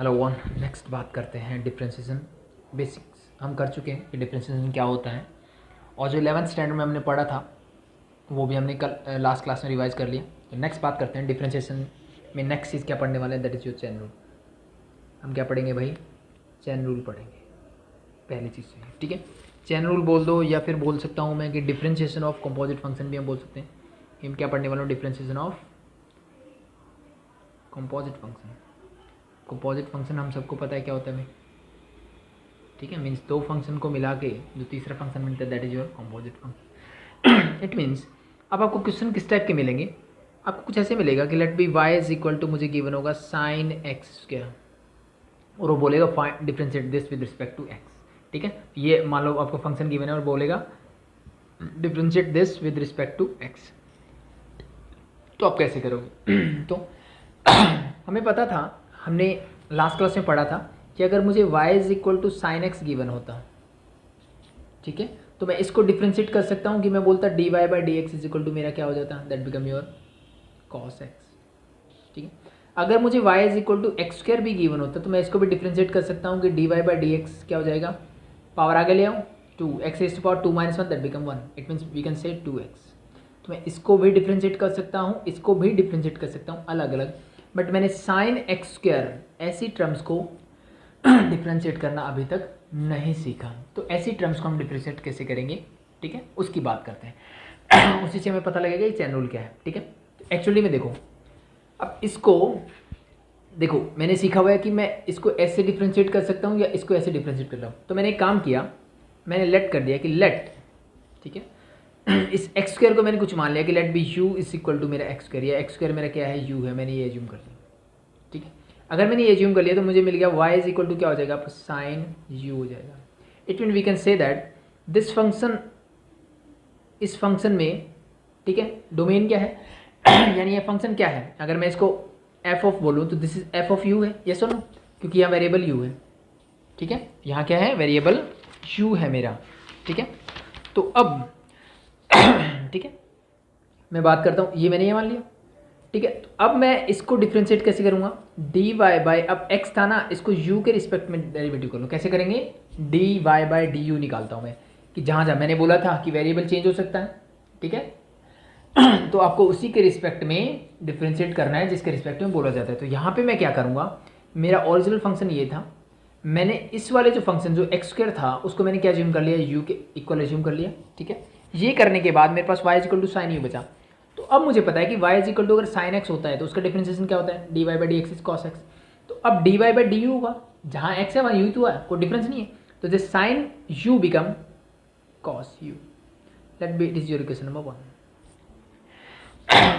Hello one, next बात करते हैं डिफ्रेंशिएशन। बेसिक्स हम कर चुके हैं कि डिफ्रेंशिएशन क्या होता है, और जो 11th स्टैंडर्ड में हमने पढ़ा था वो भी हमने कल लास्ट क्लास में रिवाइज कर लिया। तो नेक्स्ट बात करते हैं डिफ्रेंशिएशन में। नेक्स्ट चीज़ क्या पढ़ने वाले हैं, that is your chain rule. हम क्या पढ़ेंगे भाई, चेन रूल पढ़ेंगे पहली चीज़ से, ठीक है। चेन रूल बोल दो, या फिर बोल सकता हूँ मैं कि डिफ्रेंशिएशन ऑफ कंपोजिट फंक्शन भी हम बोल सकते हैं। हम क्या पढ़ने वाले हैं, differentiation of composite function. Composite function हम सबको पता है क्या होता है भाई, ठीक है। मीन्स दो फंक्शन को मिला के जो तीसरा फंक्शन मिलता है that is your composite function. It means अब आपको क्वेश्चन किस टाइप के मिलेंगे, आपको कुछ ऐसे मिलेगा कि let be y is equal to, मुझे गिवन होगा साइन एक्स स्क्वायर, और वो बोलेगा find differentiate this with respect to x, ठीक है। ये मान लो आपको फंक्शन गिवन है और बोलेगा differentiate this with respect to x, तो आप कैसे करोगे? तो हमें पता था, हमने लास्ट क्लास में पढ़ा था कि अगर मुझे y is equal to sine x given होता, ठीक है, तो मैं इसको डिफ्रेंशिएट कर सकता हूँ कि मैं बोलता d y by d x is equal to मेरा क्या हो जाता, that become your cos x, ठीक है। अगर मुझे y is equal to x square भी गिवन होता तो मैं इसको भी डिफ्रेंशिएट कर सकता हूँ कि d y by d x क्या हो जाएगा, पावर आगे ले आऊँ 2x raise to power 2 - 1 that become 1, it means we can say 2x। तो मैं इसको भी डिफ्रेंशिएट कर सकता हूँ, इसको भी डिफ्रेंशिएट कर सकता हूँ अलग अलग, बट मैंने साइन एक्स स्क्वायर ऐसी टर्म्स को डिफ्रेंशिएट करना अभी तक नहीं सीखा। तो ऐसी टर्म्स को हम डिफ्रेंशिएट कैसे करेंगे, ठीक है, उसकी बात करते हैं। उसी से हमें पता लगेगा ये चेन रूल क्या है, ठीक है। एक्चुअली में देखो, अब इसको देखो, मैंने सीखा हुआ है कि मैं इसको ऐसे डिफ्रेंशिएट कर सकता हूँ या इसको ऐसे डिफ्रेंशिएट कर रहा हूँ। तो मैंने एक काम किया, मैंने लेट कर दिया कि लेट, ठीक है, इस एक्स स्क्वायर को मैंने कुछ मान लिया कि let be u is equal to मेरा एक्स स्क्वायर, या एक्स स्क्वायर मेरा क्या है, यू है, मैंने ये एज्यूम कर लिया, ठीक है। अगर मैंने ये एज्यूम कर लिया तो मुझे मिल गया वाई इज इक्वल टू क्या हो जाएगा, आपको साइन यू हो जाएगा। It mean we can say that this function, इस फंक्शन में, ठीक है, डोमेन क्या है यानी ये फंक्शन क्या है, अगर मैं इसको एफ ऑफ बोलूँ तो this is F of you है, ये सुनो, क्योंकि यहाँ वेरिएबल यू है, ठीक है, यहाँ क्या है, वेरिएबल यू है मेरा, ठीक है। तो अब ठीक है, मैं बात करता हूँ, ये मैंने ये मान लिया, ठीक है। तो अब मैं इसको डिफ्रेंशिएट कैसे करूँगा, डी वाई बाई, अब एक्स था ना, इसको यू के रिस्पेक्ट में डेरिवेटिव कर लूँ, कैसे करेंगे, d y by d u निकालता हूँ मैं, कि जहाँ जहाँ मैंने बोला था कि वेरिएबल चेंज हो सकता है, ठीक है। तो आपको उसी के रिस्पेक्ट में डिफ्रेंशिएट करना है जिसके रिस्पेक्ट में बोला जाता है। तो यहाँ पे मैं क्या करूँगा, मेरा ओरिजिनल फंक्शन ये था, मैंने इस वाले जो फंक्शन जो एक्स स्क्वायर था उसको मैंने क्या एज्यूम कर लिया, यू के इक्वल एज्यूम कर लिया, ठीक है। ये करने के बाद मेरे पास y equal to sine u बचा। तो अब मुझे पता है कि y इक्वल टू अगर साइन एक्स होता है तो उसका डिफरेंशिएशन क्या होता है, d y by d x is cos x. तो अब d y by d u होगा, जहाँ एक्स है वहाँ यू तो है, कोई डिफरेंस नहीं है, तो this sine u become cos u, let be, it is your equation number 1।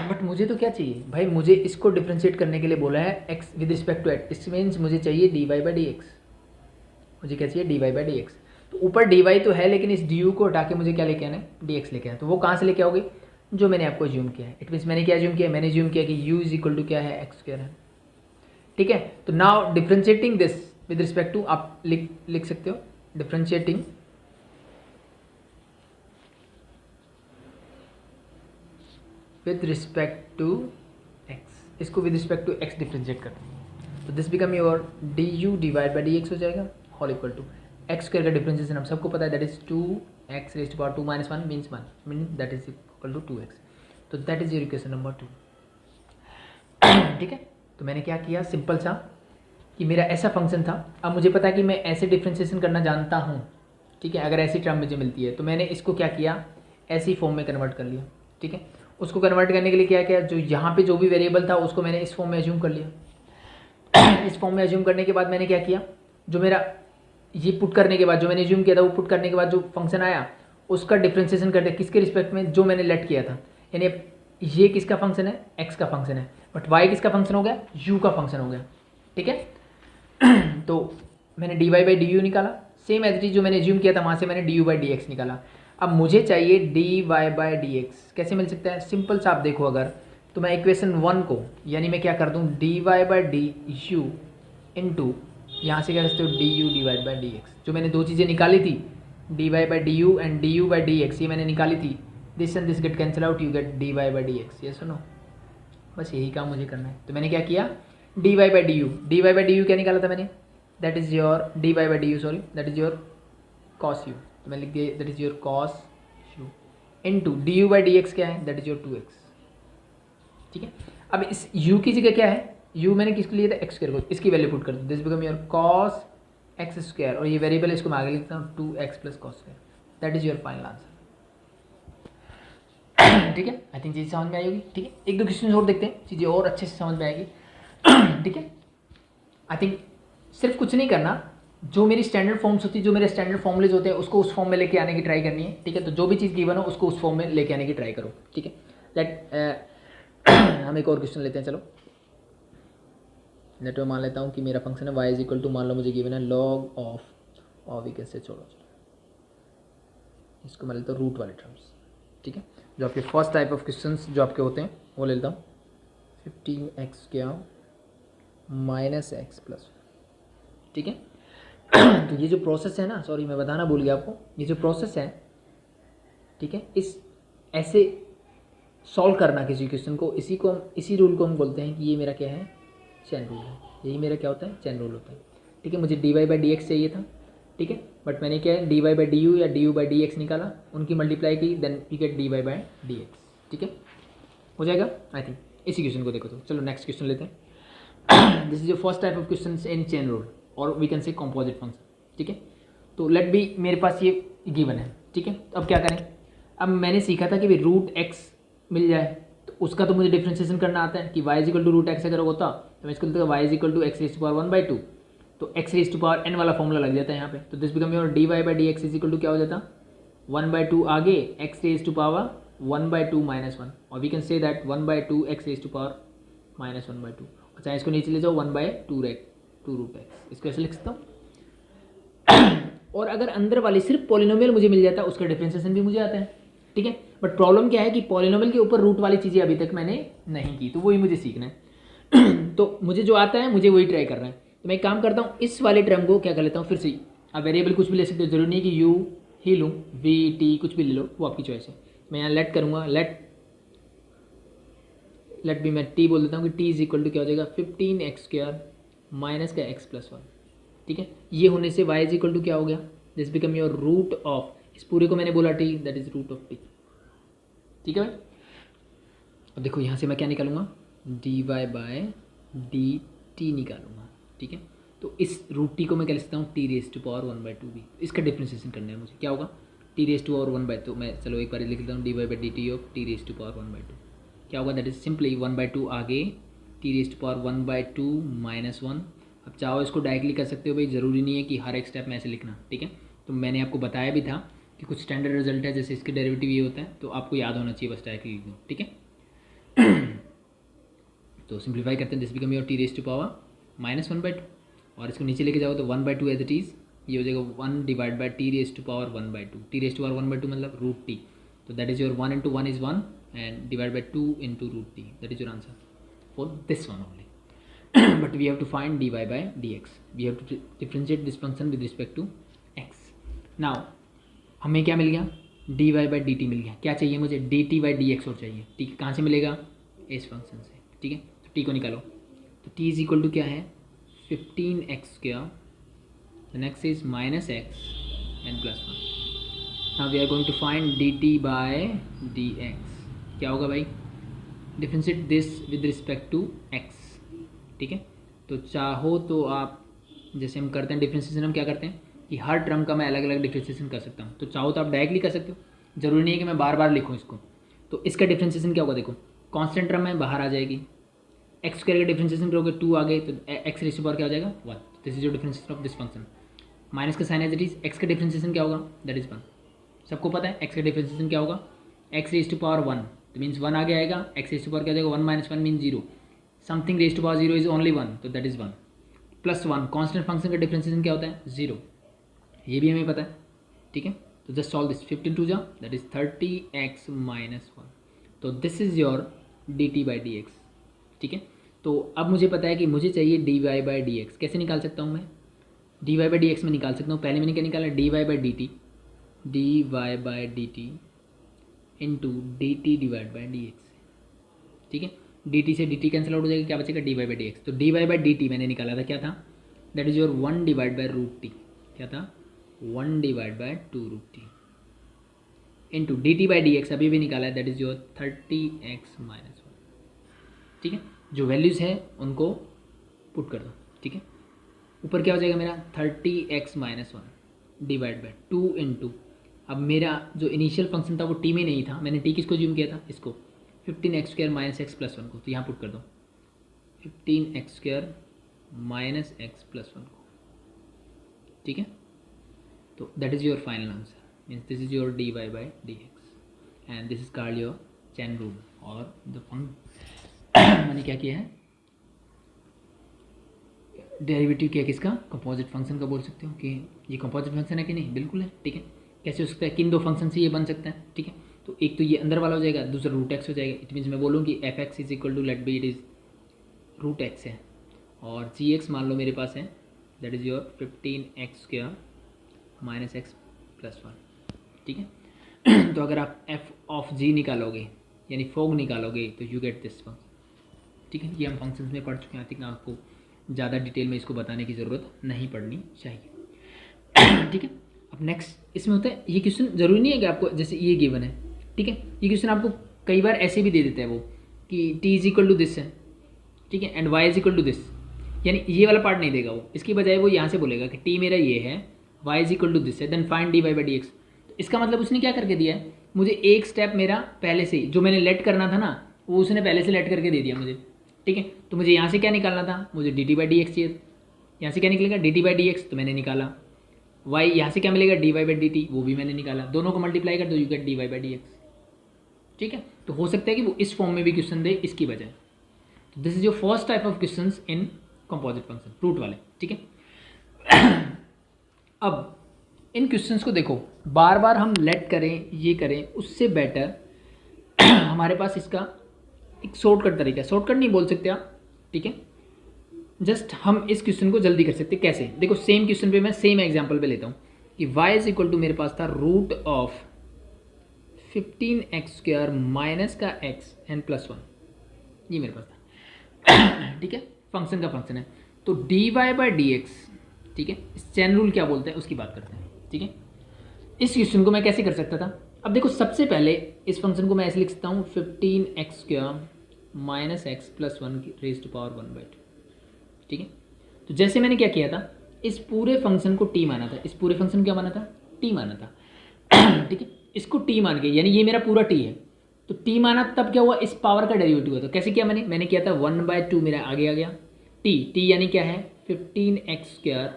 But मुझे तो क्या चाहिए भाई, मुझे इसको डिफ्रेंशिएट करने के लिए बोला है x with respect to x, it means मुझे चाहिए d y by d x, मुझे क्या चाहिए, d y by d x. तो ऊपर डी वाई तो है, लेकिन इस डी यू को हटा के मुझे क्या लेके आना है, डी एक्स लेके आना है। तो वो कहाँ से लेके आओगे, जो मैंने आपको ज्यूम किया है। इट मीन्स मैंने क्या ज्यूम किया, मैंने ज्यूम किया कि यू इज इक्वल टू क्या है, एक्स स्क्वायर है, ठीक है। तो now differentiating this with respect to, आप लिख सकते हो differentiating with respect to x, इसको with respect to x differentiate करते हैं। तो this become your d u divide by d x हो जाएगा, whole equal to x square का डिफरेंशिएशन हम सबको पता है, that is 2x raise to power 2 - 1 means 1, mean that is equal to 2x। तो that is your equation number 2, ठीक है। तो मैंने क्या किया, सिंपल सा, कि मेरा ऐसा फंक्शन था, अब मुझे पता है कि मैं ऐसे डिफ्रेंशिएशन करना जानता हूँ, ठीक है। अगर ऐसी टर्म मुझे मिलती है तो मैंने इसको क्या किया, ऐसी फॉर्म में कन्वर्ट कर लिया, ठीक है। उसको कन्वर्ट करने के लिए क्या किया, जो यहाँ पे जो भी वेरिएबल था उसको मैंने इस फॉर्म में एज्यूम कर लिया। इस फॉर्म में एज्यूम करने के बाद मैंने क्या किया, जो मेरा ये पुट करने के बाद, जो मैंने एज्यूम किया था वो पुट करने के बाद जो फंक्शन आया उसका डिफ्रेंशिएशन कर दिया, किसके रिस्पेक्ट में, जो मैंने लेट किया था। यानी ये किसका फंक्शन है, एक्स का फंक्शन है, बट वाई किसका फंक्शन हो गया, यू का फंक्शन हो गया, ठीक है। तो मैंने d y by d u निकाला, सेम एज जो मैंने एज्यूम किया था वहाँ से मैंने d u by d x निकाला। अब मुझे चाहिए d y by d x, कैसे मिल सकता है, सिंपल सा, आप देखो अगर, तो मैं इक्वेशन 1 को, यानी मैं क्या कर दूँ, d y by d u into, यहाँ से क्या करते हो, d u divide by d x, जो मैंने दो चीज़ें निकाली थी, d y by d u and d u by d x, ये मैंने निकाली थी, this and this get cancel out, you get d y by d x, ये सुनो, बस यही काम मुझे करना है। तो मैंने क्या किया, d y by d u क्या निकाला था मैंने, that is your d y by d u, sorry that is your cos u, तो मैं लिख दिया that is your cos u into d u by d x क्या है, दैट इज़ योर 2x। ठीक है, अब इस u की जगह क्या है, u मैंने किसको लिया था, एक्स स्क्वायर को, इसकी वैल्यू पुट कर दो, this become your cos x square, और ये वेरिएबल है इसको मैं आगे लिखता हूँ 2x plus cos square, that is your final answer. ठीक है, आई थिंक चीज़ समझ में आई होगी। ठीक है, एक दो क्वेश्चन और देखते हैं, चीज़ें और अच्छे से समझ में आएगी। ठीक है, आई थिंक सिर्फ कुछ नहीं करना, जो मेरी स्टैंडर्ड फॉर्म्स होती है, जो मेरे स्टैंडर्ड फॉर्मुलेज होते हैं, उसको उस फॉर्म में लेके आने की ट्राई करनी है। ठीक है, तो जो भी चीज़ गिवन हो उसको उस फॉर्म में लेके आने की ट्राई करो। ठीक है, हम एक और क्वेश्चन लेते हैं। चलो नेट में मान लेता हूँ कि मेरा फंक्शन है y इज इक्वल टू, मान लो मुझे गिवन है लॉग ऑफ, और भी कैसे छोड़ो, इसको मैं लेता हूँ रूट वाले टर्म्स। ठीक है, जो आपके फर्स्ट टाइप ऑफ क्वेश्चंस जो आपके होते हैं वो ले लेता हूँ, 15x क्या माइनस एक्स प्लस। ठीक है, तो ये जो प्रोसेस है ना, सॉरी मैं बताना भूल गया आपको, ये जो प्रोसेस है, ठीक है, इस ऐसे सॉल्व करना किसी क्वेश्चन को, इसी रूल को हम बोलते हैं कि ये मेरा क्या है, चैन रूल है। यही मेरा क्या होता है, चैन रूल होता है। ठीक है, मुझे d y by d x चाहिए था। ठीक है, बट मैंने क्या है, d y by d u या d u by d x निकाला, उनकी मल्टीप्लाई की, then you get d y by d x. ठीक है, हो जाएगा आई थिंक। इसी क्वेश्चन को देखो, तो चलो नेक्स्ट क्वेश्चन लेते हैं। This is your first type of question in chain rule, और we can say composite function. ठीक है, तो लेट बी मेरे पास ये गिवन है। ठीक है, तो अब क्या करें, अब मैंने सीखा था कि भाई रूट एक्स मिल जाए, तो उसका तो मुझे डिफ्रेंशिएशन करना आता है कि y is equal to root x अगर होता तो मैं इसको लिखता y is equal to x raise to power 1/2, तो x raise to power n वाला फॉर्मूला लग जाता है यहाँ पे। तो this become your d y by d x is equal to क्या हो जाता, 1/2 आगे x raise to power 1/2 minus 1, और we can say that 1/2 x raise to power minus 1/2, और चाहे इसको नीचे ले जाओ 1/2 रूट एक्स, इसको ऐसे लिख सकता हूँ। और अगर अंदर वाली सिर्फ पॉलिनोमियल मुझे मिल जाता है, उसका डिफ्रेंशिएशन भी मुझे आता है। ठीक है, बट प्रॉब्लम क्या है कि पॉलिनोमियल के ऊपर रूट वाली चीज़ें अभी तक मैंने नहीं की, तो वही मुझे सीखना है। तो मुझे जो आता है मुझे वही ट्राई करना है। तो मैं एक काम करता हूँ, इस वाले टर्म को क्या कर लेता हूँ फिर से, आप वेरिएबल कुछ भी ले सकते हो, जरूरी नहीं है कि यू ही लूँ, वी टी कुछ भी ले लो, वो आपकी चॉइस है। मैं यहाँ लेट करूँगा, लेट भी मैं टी बोल देता हूँ कि टी इज इक्वल टू क्या हो जाएगा, 15x स्क्वायर माइनस का x प्लस 1। ठीक है, ये होने से y इज इक्वल टू क्या हो गया, this become your root of, इस पूरे को मैंने बोला t, that is root of t। ठीक है भाई, अब देखो यहाँ से मैं क्या निकालूंगा, d y by d t निकालूंगा। ठीक है, तो इस रूट टी को मैं क्या लिख सकता हूँ, टी रेज टू पावर 1/2 भी, इसका डिफ्रेंशिएशन करना है मुझे, क्या होगा, टी रेज टू पावर 1/2, मैं चलो एक बार लिख लेता हूँ, d y by d t of t raise to power 1/2 क्या होगा, दैट इज सिंपली 1/2 आगे t raise to power 1/2 minus 1। अब चाहो इसको डायरेक्टली कर सकते हो भाई, ज़रूरी नहीं है कि हर एक स्टेप में ऐसे लिखना। ठीक है, तो मैंने आपको बताया भी था कि कुछ स्टैंडर्ड रिजल्ट है, जैसे इसके डेरिवेटिव ये होता है, तो आपको याद होना चाहिए, बस डायरेक्टली लिख दो। ठीक है, तो सिंप्लीफाई करते हैं, this become your t raise to power minus 1/2, और इसको नीचे लेके जाओ तो 1/2 एज इट इज़, ये हो जाएगा 1 divide by t raise to power 1/2, t raise to power 1/2 मतलब रूट टी, तो that is your 1 into 1 is 1 and divide by 2 into root t, that is your answer for this one only. But we have to find dy by dx, we have to differentiate this function with respect to x. Now हमें क्या मिल गया, dy by dt मिल गया, क्या चाहिए मुझे, dt by dx और चाहिए। ठीक है, कहाँ से मिलेगा, इस फंक्शन से। ठीक है, तो t को निकालो, तो t इज इक्वल टू क्या है, 15x square, the next is minus x and plus 1. Now we are going to find dt by dx, क्या होगा भाई, differentiate this with respect to x। ठीक है, तो चाहो तो आप, जैसे हम करते हैं डिफ्रेंशिएशन, हम क्या करते हैं कि हर टर्म का मैं अलग अलग डिफ्रेंशिएशन कर सकता हूँ, तो चाहो तो आप डायरेक्टली कर सकते हो, जरूरी नहीं है कि मैं बार बार लिखूँ इसको। तो इसका डिफ्रेंशिएशन क्या होगा, देखो कांस्टेंट टर्म है बाहर आ जाएगी, एक्स स्क्वायर का डिफ्रेंशिएशन करोगे 2 आ गए तो एक्स रेज़ टू पावर क्या हो जाएगा 1, this is your differentiation of this function. Minus का sign as it is, x का डिफ्रेंशिएशन क्या होगा, दैट इज 1, सबको पता है एक्स का डिफ्रेंशिएशन क्या होगा, एक्स रेज़ टू पावर 1, तो मीन्स 1 आगे आएगा, एक्स रेज़ टू पावर क्या जाएगा 1 minus 1 mean 0, something raise to power 0 is only 1, तो that is 1 plus 1, constant function का डिफरेंशिएशन क्या होता है 0, ये भी हमें पता है। ठीक है, तो जस्ट सॉल्व दिस, 15 टू जा दैट इज 30x माइनस 1, तो this is your dt by d x. ठीक है, तो अब मुझे पता है कि मुझे चाहिए dy बाई डी एक्स, कैसे निकाल सकता हूँ मैं, dy बाई डी एक्स में निकाल सकता हूँ, पहले मैंने क्या निकाला dy by d t into d t divide by d x. ठीक है, डी टी से डी टी कैंसिल आउट हो जाएगा, क्या बचेगा d y by d x. तो d y by d t मैंने निकाला था, क्या था, that is your 1 divide by root t, क्या था 1 divide by 2 root t into d t by d x अभी भी निकाला है, that is your 30x minus 1। ठीक है, जो वैल्यूज़ है उनको पुट कर दो। ठीक है, ऊपर क्या हो जाएगा मेरा 30x minus 1 divide by 2 into, अब मेरा जो इनिशियल फंक्शन था वो टी में नहीं था, मैंने टी किसको ज्यूम किया था, इसको 15x² माइनस एक्स प्लस 1 को, तो यहाँ पुट कर दो 15x² माइनस एक्स प्लस 1 को। ठीक है, तो that is your final answer, means this is your d y by d x and this is called your chain rule. और द मैंने क्या किया है, डेरिवेटिव किया किसका, कंपोजिट फंक्शन का। बोल सकते हो कि ये कंपोजिट फंक्शन है कि नहीं, बिल्कुल है। ठीक है, कैसे हो सकता है, किन दो फंक्शन से ये बन सकता है। ठीक है, तो एक तो ये अंदर वाला हो जाएगा, दूसरा रूट एक्स हो जाएगा। इट मीन्स मैं बोलूँ कि f x is equal to let be it is root x है, और जी एक्स मान लो मेरे पास है, that is your 15x² minus x plus 1। ठीक है, तो अगर आप एफ ऑफ जी निकालोगे यानी फोग निकालोगे तो यू गेट दिस फंक्शन। ठीक है, ये हम फंक्शंस में पढ़ चुके हैं, आई थिंक आपको ज़्यादा डिटेल में इसको बताने की ज़रूरत नहीं पड़नी चाहिए। ठीक है, अब नेक्स्ट इसमें होता है, ये क्वेश्चन ज़रूरी नहीं है कि आपको, जैसे ये गिवन है, ठीक है, ये क्वेश्चन आपको कई बार ऐसे भी दे देता है वो कि t is equal to this है, ठीक है, and y is equal to this, यानी ये वाला पार्ट नहीं देगा वो, इसकी बजाय वो यहाँ से बोलेगा कि t मेरा ये है, y is equal to this है, then find d y by d x. तो इसका मतलब उसने क्या करके दिया है, मुझे एक स्टेप मेरा पहले से जो मैंने लेट करना था ना, वो उसने पहले से लेट करके दे दिया मुझे। ठीक है, तो मुझे यहाँ से क्या निकालना था, मुझे d t by d x चाहिए, यहाँ से क्या निकलेगा d t by d x, तो मैंने निकाला। y यहाँ से क्या मिलेगा d y by d t, वो भी मैंने निकाला, दोनों को मल्टीप्लाई कर दो you get d y by d x. ठीक है, तो हो सकता है कि वो इस फॉर्म में भी क्वेश्चन दे इसकी बजाय। तो this is your first type of questions in composite function, root वाले। ठीक है, अब इन क्वेश्चंस को देखो, बार बार हम लेट करें ये करें, उससे बेटर हमारे पास इसका एक शॉर्टकट तरीका है, शॉर्टकट नहीं बोल सकते आप। ठीक है, जस्ट हम इस क्वेश्चन को जल्दी कर सकते हैं। कैसे, देखो सेम क्वेश्चन पे मैं सेम एग्जांपल पे लेता हूँ कि y इज इक्वल टू मेरे पास था रूट ऑफ 15x² माइनस का x एन प्लस 1, ये मेरे पास था। ठीक है, फंक्शन का फंक्शन है, तो d y by d x. ठीक है, इस चैन रूल क्या बोलते हैं उसकी बात करते हैं। ठीक है, इस क्वेश्चन को मैं कैसे कर सकता था, अब देखो सबसे पहले इस फंक्शन को मैं ऐसे लिख सकता हूँ 15x² माइनस एक्स प्लस 1 की रेज टू पावर 1/2। ठीक है, तो जैसे मैंने क्या किया था, इस पूरे फंक्शन को t माना था, इस पूरे फंक्शन को क्या माना था, t माना था। ठीक है, इसको t मान के, यानी ये मेरा पूरा t है, तो t माना तब क्या हुआ, इस पावर का डेरिवेटिव हुआ। तो कैसे किया मैंने किया था 1/2 मेरा आगे आ गया, t यानी क्या है 15x²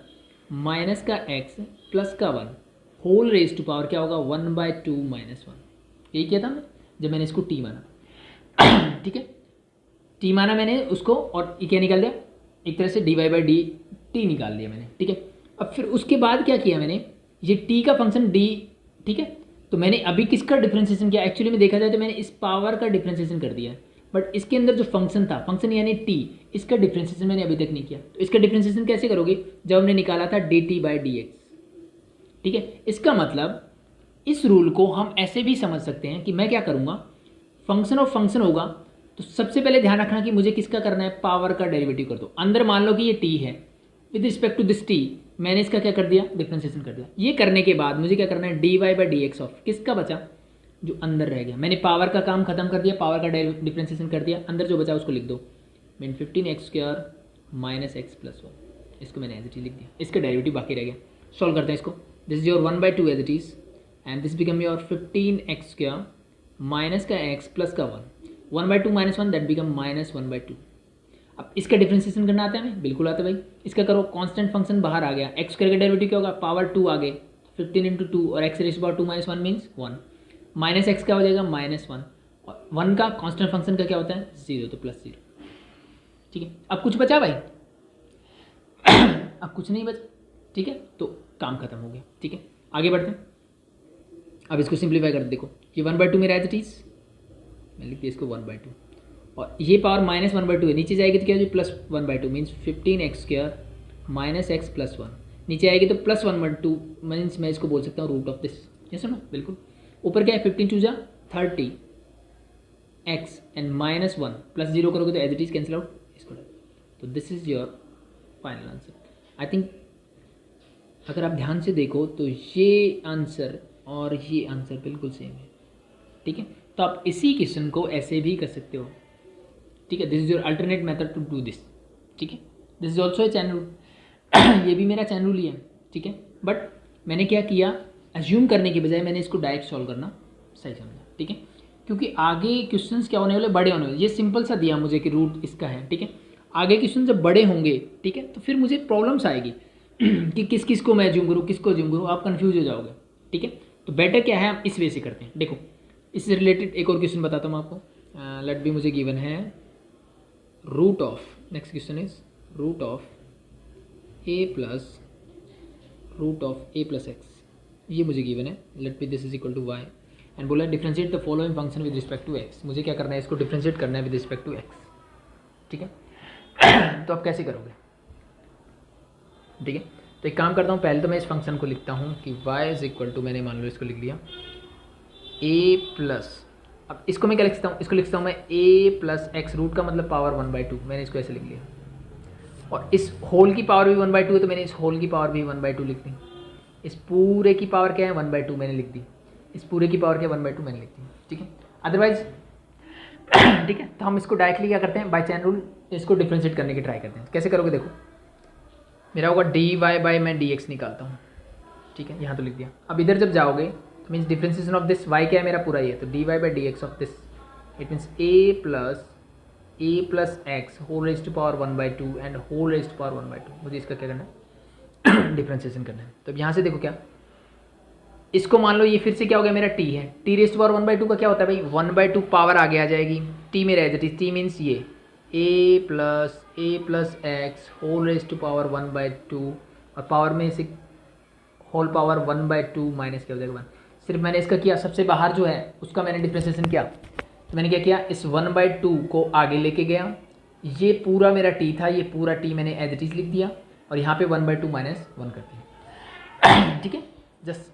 माइनस का x प्लस का 1 होल रेज टू पावर क्या होगा 1/2 माइनस 1। यही किया था मैं जब मैंने इसको t माना। ठीक है, t माना मैंने उसको, और ये क्या निकाल दिया, एक तरह से d y by d t निकाल दिया मैंने। ठीक है, अब फिर उसके बाद क्या किया मैंने, ये टी का फंक्शन डी, ठीक है, तो मैंने अभी किसका डिफ्रेंसिएशन किया, एक्चुअली में देखा जाए तो मैंने इस पावर का डिफ्रेंसिएशन कर दिया, बट इसके अंदर जो फंक्शन था, फंक्शन यानी टी, इसका डिफ्रेंसिएशन मैंने अभी तक नहीं किया। तो इसका डिफ्रेंसिएशन कैसे करोगे, जब हमने निकाला था D t by d x. ठीक है, इसका मतलब इस रूल को हम ऐसे भी समझ सकते हैं कि मैं क्या करूँगा, फंक्शन ऑफ फंक्शन होगा, तो सबसे पहले ध्यान रखना कि मुझे किसका करना है, पावर का डेरिवेटिव कर दो। अंदर मान लो कि ये t है, with respect to this t, मैंने इसका क्या कर दिया, डिफरेंशिएशन कर दिया। ये करने के बाद मुझे क्या करना है, d y by d x of किसका बचा, जो अंदर रह गया। मैंने पावर का काम खत्म कर दिया, पावर का डिफरेंशिएशन कर दिया, अंदर जो बचा उसको लिख दो, mean 15x² minus x plus 1, इसको मैंने एज इट इज लिख दिया, इसका डेरिवेटिव बाकी रह गया। सॉल्व करते हैं इसको, this is your 1/2 as it is, and this become your 15x² minus का x प्लस का 1/2 माइनस 1 दैट बिकम माइनस 1/2। अब इसका डिफरेंशिएशन करना आता है हमें, बिल्कुल आता है भाई। इसका करो, कांस्टेंट फंक्शन बाहर आ गया, x करके डेरिवेटिव क्या होगा, पावर 2 आ गए, 15 इंटू 2 और x rays power 2 minus 1 means 1, minus x क्या हो जाएगा -1, और 1 का कांस्टेंट फंक्शन का क्या होता है 0, तो +0। ठीक है, अब कुछ बचा भाई, अब कुछ नहीं बचा। ठीक है, तो काम खत्म हो गया। ठीक है, आगे बढ़ते हैं। अब इसको सिंप्लीफाई कर देखो, ये 1/2 मेरा एज इट इज, मैं लिख दिया इसको 1/2, और ये पावर -1/2 है, नीचे जाएगी तो क्या हो जाए +1/2 means 15x² minus x plus 1, नीचे आएगी तो +1/2 मीन्स मैं इसको बोल सकता हूँ रूट ऑफ दिस। ये सुनो बिल्कुल, ऊपर क्या है 15 2 जा 30, एक्स एंड -1 प्लस 0 करोगे तो as it is cancel out इसको। तो this is your final answer. I think अगर आप ध्यान से देखो तो ये आंसर और ये आंसर बिल्कुल सेम है, ठीक है। तो आप इसी क्वेश्चन को ऐसे भी कर सकते हो, ठीक है। This is your alternate method to do this, ठीक है। This is also a chain rule, ये भी मेरा चैन रूल ही है, ठीक है। बट मैंने क्या किया, अज्यूम करने के बजाय मैंने इसको डायरेक्ट सॉल्व करना सही समझा, ठीक है। क्योंकि आगे क्वेश्चंस क्या होने वाले, बड़े होने वाले। ये सिंपल सा दिया मुझे कि रूट इसका है, ठीक है। आगे क्वेश्चन जब बड़े होंगे, ठीक है, तो फिर मुझे प्रॉब्लम्स आएगी कि किस किस को मैं अज्यूम करूँ, किसको अज्यूम करूँ, आप कन्फ्यूज हो जाओगे, ठीक है। तो बेटर क्या है, हम इस वे से करते हैं। देखो इससे रिलेटेड एक और क्वेश्चन बताता हूँ आपको। लेट बी मुझे गिवन है root of, next question is root of a plus x, ये मुझे गिवन है। Let be this is equal to y and बोला differentiate the following function with respect to x. मुझे क्या करना है, इसको डिफरेंशिएट करना है विद रिस्पेक्ट टू एक्स, ठीक है। तो आप कैसे करोगे, ठीक है। तो एक काम करता हूँ, पहले तो मैं इस फंक्शन को लिखता हूँ कि y इज इक्वल टू, मैंने मान लो इसको लिख लिया a प्लस, अब इसको मैं क्या लिख सकता हूँ, इसको लिख सकता हूँ मैं a प्लस एक्स, रूट का मतलब पावर 1/2, मैंने इसको ऐसे लिख लिया। और इस होल की पावर भी 1/2 है तो मैंने इस होल की पावर भी 1/2 लिख दी। इस पूरे की पावर क्या है 1/2 मैंने लिख दी, इस पूरे की पावर क्या 1/2 मैंने लिख दी, ठीक है। अदरवाइज ठीक है, तो हम इसको डायरेक्टली क्या करते हैं, बाय चैन रूल इसको डिफ्रेंशिएट करने की ट्राई करते हैं। कैसे करोगे, देखो मेरा होगा dy बाय मैं dx निकालता हूँ, ठीक है, यहाँ तो लिख दिया। अब इधर जब जाओगे तो means differentiation of this y क्या है मेरा पूरा, ये तो dy by dx of this, it means a plus x whole raise to power 1/2 and whole raise to power 1/2। मुझे इसका क्या करना है, डिफ्रेंसिएशन करना है। तो अब यहाँ से देखो क्या, इसको मान लो ये फिर से क्या हो गया मेरा t है, t रेज टू पावर 1/2 का क्या होता है भाई, 1/2 पावर आगे आ जाएगी, t में रह जाती है, t मीन्स ये a plus x whole raise to power 1/2 और पावर में से होल पावर 1/2 माइनस क्या हो जाएगा 1। सिर्फ मैंने इसका किया, सबसे बाहर जो है उसका मैंने डिफ्रेंसिएशन किया। तो मैंने क्या किया, इस 1/2 को आगे लेके गया, ये पूरा मेरा t था, ये पूरा t मैंने एज इट इज लिख दिया और यहाँ पे 1/2 माइनस 1 कर दिया, ठीक है। जस्ट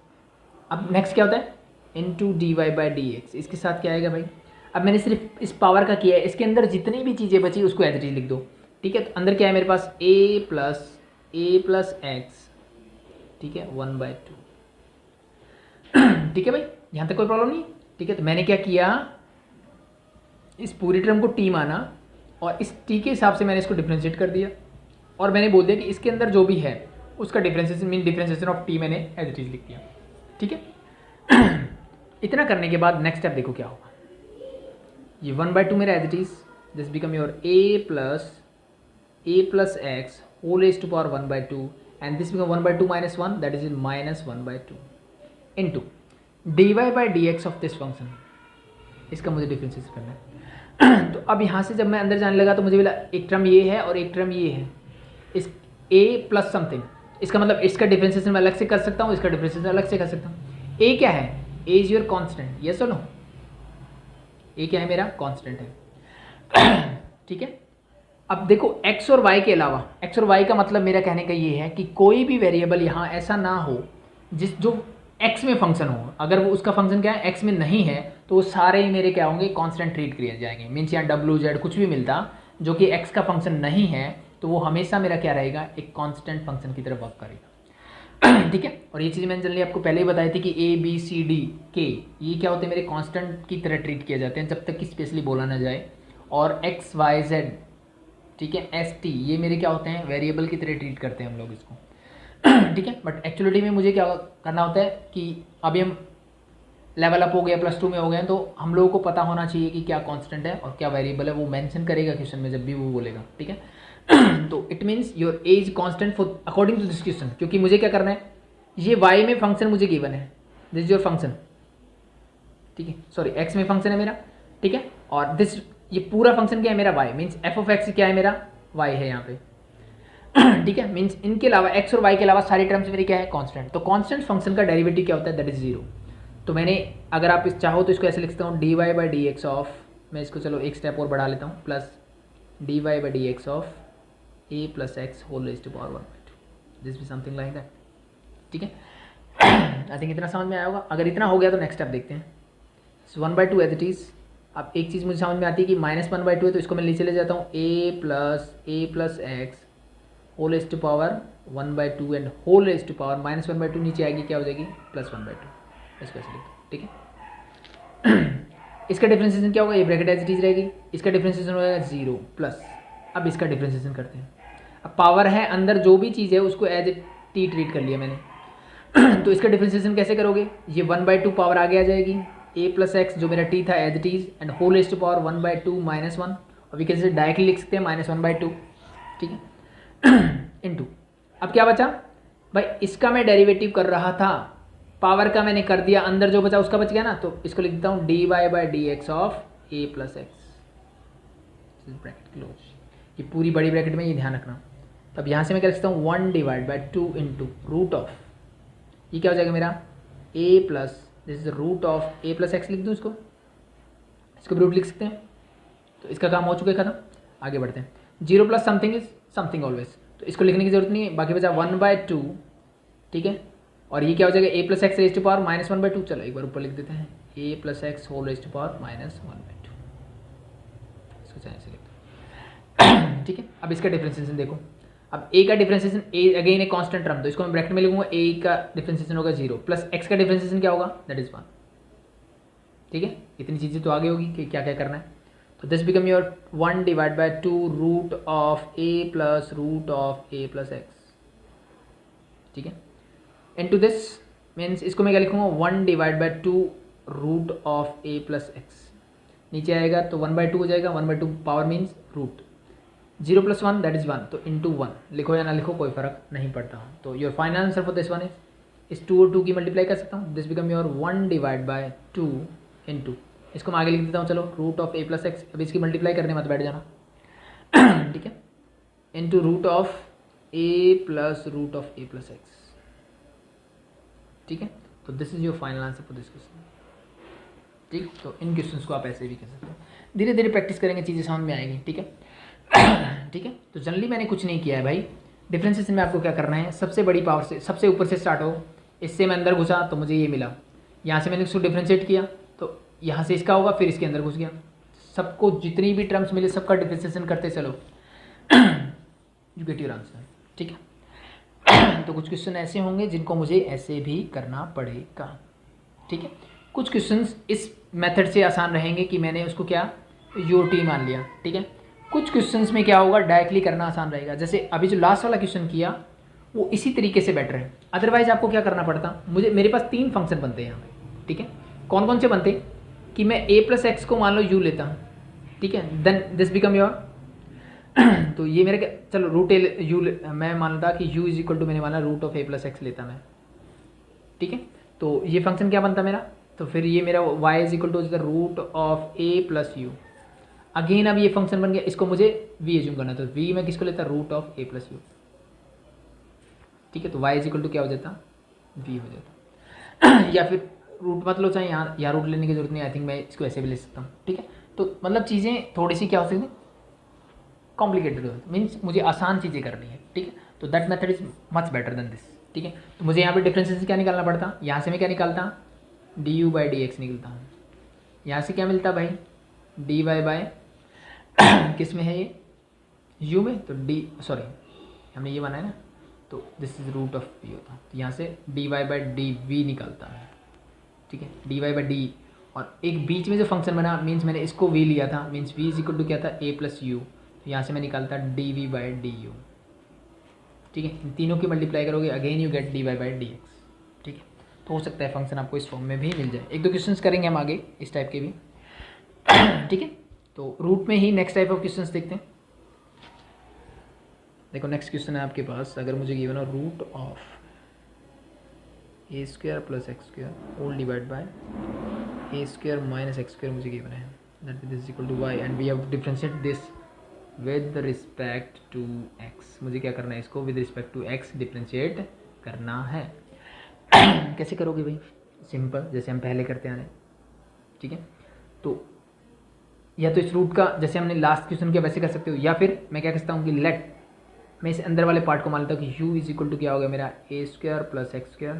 अब नेक्स्ट क्या होता है, इनटू dy बाई dx, इसके साथ क्या आएगा भाई, अब मैंने सिर्फ इस पावर का किया है, इसके अंदर जितनी भी चीज़ें बची उसको एज इट इज लिख दो, ठीक है। तो अंदर क्या है मेरे पास a प्लस एक्स, ठीक है, 1/2, ठीक है भाई, यहाँ तक कोई प्रॉब्लम नहीं, ठीक है। तो मैंने क्या किया, इस पूरी टर्म को t माना और इस t के हिसाब से मैंने इसको डिफ्रेंशिएट कर दिया और मैंने बोल दिया कि इसके अंदर जो भी है उसका differentiation mean differentiation of t मैंने एज इट इज लिख दिया, ठीक है। इतना करने के बाद नेक्स्ट स्टेप देखो क्या होगा, ये 1/2 मेरा as it is, this become your a plus x whole raise to power 1/2 and this become 1/2 minus 1 that is minus 1/2 into dy by dx of this function, इसका मुझे डिफरेंशिएट करना है। तो अब यहाँ से जब मैं अंदर जाने लगा तो मुझे मिला एक टर्म ये है और एक टर्म ये है, इस a प्लस समथिंग, इसका मतलब इसका डिफरेंशिएशन मैं अलग से कर सकता हूँ, इसका डिफरेंशिएशन अलग से कर सकता हूँ। a क्या है, a is your constant, yes और नो, a क्या है मेरा कांस्टेंट है, ठीक है। अब देखो x और y के अलावा, x और y का मतलब मेरा कहने का ये है कि कोई भी वेरिएबल यहाँ ऐसा ना हो जो x में फंक्शन हो, अगर वो उसका फंक्शन क्या है x में नहीं है तो वो सारे ही मेरे क्या होंगे, कांस्टेंट ट्रीट किए जाएंगे। मीन्स यहाँ w z कुछ भी मिलता जो कि x का फंक्शन नहीं है तो वो हमेशा मेरा क्या रहेगा, एक कांस्टेंट फंक्शन की तरफ वर्क करेगा, ठीक है। और ये चीज़ मैंने जनरली आपको पहले ही बताई थी कि a b c d k ये क्या होते हैं, मेरे कांस्टेंट की तरह ट्रीट किए जाते हैं जब तक कि स्पेशली बोला ना जाए। और x y z, ठीक है, एस टी ये मेरे क्या होते हैं, वेरिएबल की तरह ट्रीट करते हैं हम लोग इसको, ठीक है। बट एक्चुअलिटी में मुझे क्या करना होता है कि अभी हम लेवल अप हो गया, +2 में हो गए, तो हम लोगों को पता होना चाहिए कि क्या कांस्टेंट है और क्या वेरिएबल है, वो मेंशन करेगा क्वेश्चन में जब भी वो बोलेगा, ठीक है। तो it means your as constant for according to this question, क्योंकि मुझे क्या करना है, ये y में फंक्शन मुझे गिवन है, दिस इज योर फंक्शन, ठीक है, सॉरी x में फंक्शन है मेरा, ठीक है। और दिस ये पूरा फंक्शन क्या है मेरा y, means f of x क्या है मेरा y है यहाँ पे, ठीक है। मीन्स इनके अलावा x और y के अलावा सारी टर्म्स मेरी क्या है, कांस्टेंट। तो कांस्टेंट फंक्शन का डेरिवेटिव क्या होता है, दैट इज 0। तो मैंने अगर आप इस चाहो तो इसको ऐसे लिखता हूँ dy बाई dx ऑफ, मैं इसको चलो एक स्टेप और बढ़ा लेता हूँ, plus dy by dx of a plus x whole raise to power 1/2, this भी समथिंग लाइक दैट, ठीक है। आई थिंक इतना समझ में आया होगा। अगर इतना हो गया तो नेक्स्ट स्टेप देखते हैं। 1/2 एज इट इज, अब एक चीज़ मुझे समझ में आती है कि -1/2 है, तो इसको मैं ले चले जाता हूँ a+ x whole raise to power 1/2 and whole raise to power -1/2 नीचे आएगी, क्या हो जाएगी +1/2। इसको ऐसे लिख दो, ठीक है। इसका डिफ्रेंशिएशन क्या होगा, ये ब्रैकेट एज इट इज रहेगी, इसका डिफ्रेंशिएशन हो जाएगा 0 प्लस। अब इसका डिफ्रेंशिएशन करते हैं। अब पावर है अंदर जो भी चीज़ है उसको एज ए टी ट्रीट कर लिया मैंने। तो इसका डिफ्रेंशिएशन कैसे करोगे, ये 1/2 पावर आगे आ जाएगी, a+x जो मेरा t था as it is and whole raise to power 1/2 -1, और वी कैन से डायरेक्टली लिख सकते हैं -1/2, ठीक है। इनटू अब क्या बचा भाई, इसका मैं डेरिवेटिव कर रहा था, पावर का मैंने कर दिया, अंदर जो बचा उसका बच गया ना, तो इसको लिख देता हूँ dy/dx of a+x, bracket close. ये पूरी बड़ी ब्रैकेट में ये ध्यान रखना। तब यहाँ से मैं क्या लिखता हूँ 1/2 इंटू रूट ऑफ, ये क्या हो जाएगा मेरा a+, this is root of a+x लिख दूँ इसको भी रूट लिख सकते हैं। तो इसका काम हो चुका है खत्म, आगे बढ़ते हैं। 0 plus something is something always, तो इसको लिखने की जरूरत नहीं है, बाकी बचा 1/2, ठीक है। और ये क्या हो जाएगा a+x रेज़ टू पावर -1/2, चलो एक बार ऊपर लिख देते हैं a+x whole raise to power -1/2, इसको चाहे से लिख दो। ठीक है, अब इसका डिफरेंशिएशन देखो, अब a का differentiation a again a constant term, तो इसको मैं ब्रैकेट में लिखूंगा, a का डिफरेंशिएशन होगा 0 प्लस x का डिफरेंशिएशन क्या होगा, दैट इज 1। ठीक है, इतनी चीज़ें तो आगे होगी कि क्या क्या करना है। तो this become your 1/2 root of a plus root of a+x, ठीक है। इनटू दिस मीन्स इसको मैं क्या लिखूंगा 1/2 रूट ऑफ a+x, नीचे आएगा तो 1/2 हो जाएगा, 1/2 power means root, 0 + 1 that is 1, तो इंटू 1 लिखो या ना लिखो कोई फर्क नहीं पड़ता। तो your final answer for this one इस 2 और 2 की मल्टीप्लाई कर सकता हूँ, दिस बिकम योर 1/2 इंटू, इसको मैं आगे लिख देता हूँ, चलो रूट ऑफ a+x, अब इसकी मल्टीप्लाई करने मत बैठ जाना, ठीक है, into root of a plus root of a+x, ठीक है। तो this is your final answer for this question, ठीक। तो इन क्वेश्चंस को आप ऐसे भी कर सकते हो, धीरे धीरे प्रैक्टिस करेंगे चीज़ें समझ में आएगी, ठीक है। ठीक है, तो जनरली मैंने कुछ नहीं किया है भाई, डिफरेंशिएशन में आपको क्या करना है, सबसे बड़ी पावर से सबसे ऊपर से स्टार्ट हो, इससे मैं अंदर घुसा तो मुझे ये मिला, यहाँ से मैंने इसको डिफ्रेंशिएट किया तो यहाँ से इसका होगा, फिर इसके अंदर घुस गया, सबको जितनी भी टर्म्स मिले सबका डिफ्रेंशिएशन करते चलो, यू गेट योर आंसर, ठीक है। तो कुछ क्वेश्चन ऐसे होंगे जिनको मुझे ऐसे भी करना पड़ेगा, ठीक है। कुछ क्वेश्चंस इस मेथड से आसान रहेंगे कि मैंने उसको क्या यूटी मान लिया, ठीक है। कुछ क्वेश्चंस में क्या होगा डायरेक्टली करना आसान रहेगा, जैसे अभी जो लास्ट वाला क्वेश्चन किया वो इसी तरीके से बेटर है, अदरवाइज आपको क्या करना पड़ता, मेरे पास 3 फंक्शन बनते हैं यहाँ पे, ठीक है। कौन कौन से बनते कि मैं a+x को मान लो u लेता हूँ, ठीक है, देन दिस बिकम योर तो ये मेरा क्या, चलो रूट यू मैं मानता कि u = मैंने माना रूट ऑफ a+x लेता मैं, ठीक है। तो ये फंक्शन क्या बनता मेरा, तो फिर ये मेरा y = root of a+u, again अब ये फंक्शन बन गया, इसको मुझे v एज्यूम करना, तो v मैं किसको लेता, रूट ऑफ a+u, ठीक है। तो y = क्या हो जाता, v हो जाता। या फिर रूट मत लो, चाहे यहाँ रूट लेने की जरूरत नहीं, आई थिंक मैं इसको ऐसे भी ले सकता हूँ, ठीक है। तो मतलब चीज़ें थोड़ी सी क्या हो सकती कॉम्प्लिकेटेड हो, मीन्स मुझे आसान चीज़ें करनी है, ठीक है। तो that method is much better than this, ठीक है। तो मुझे यहाँ पे डिफरेंशिएशन क्या निकालना पड़ता, यहाँ से मैं क्या निकालता, du/dx निकलता हूँ, यहाँ से क्या मिलता भाई dy किस में है ये u में, तो हमने ये बनाया ना, तो this is root of v होता, तो यहाँ से dy/dv निकलता है, ठीक है, dy/d, और एक बीच में जो फंक्शन बना मीन्स मैंने इसको v लिया था, मीन्स v = क्या था a+u, तो यहाँ से मैं निकालता dv/du, ठीक है। इन तीनों की मल्टीप्लाई करोगे अगेन यू गेट dy/dx, ठीक है। तो हो सकता है फंक्शन आपको इस फॉर्म में भी मिल जाए, 1-2 क्वेश्चंस करेंगे हम आगे इस टाइप के भी, ठीक है। तो रूट में ही नेक्स्ट टाइप ऑफ क्वेश्चंस देखते हैं। देखो नेक्स्ट क्वेश्चन है आपके पास, अगर मुझे गिवन हो root of a² + x² whole divide by a² - x² मुझे गिवन है, that is equal to y and we have differentiate this with respect to x, मुझे क्या करना है, इसको with respect to x differentiate करना है। कैसे करोगे भाई, सिंपल, जैसे हम पहले करते आ रहे हैं, ठीक है। तो या तो इस रूट का जैसे हमने लास्ट क्वेश्चन किया वैसे कर सकते हो, या फिर मैं क्या कहता हूँ कि लेट, मैं इस अंदर वाले पार्ट को मान लेता हूँ कि u = क्या हो गया मेरा a² + x²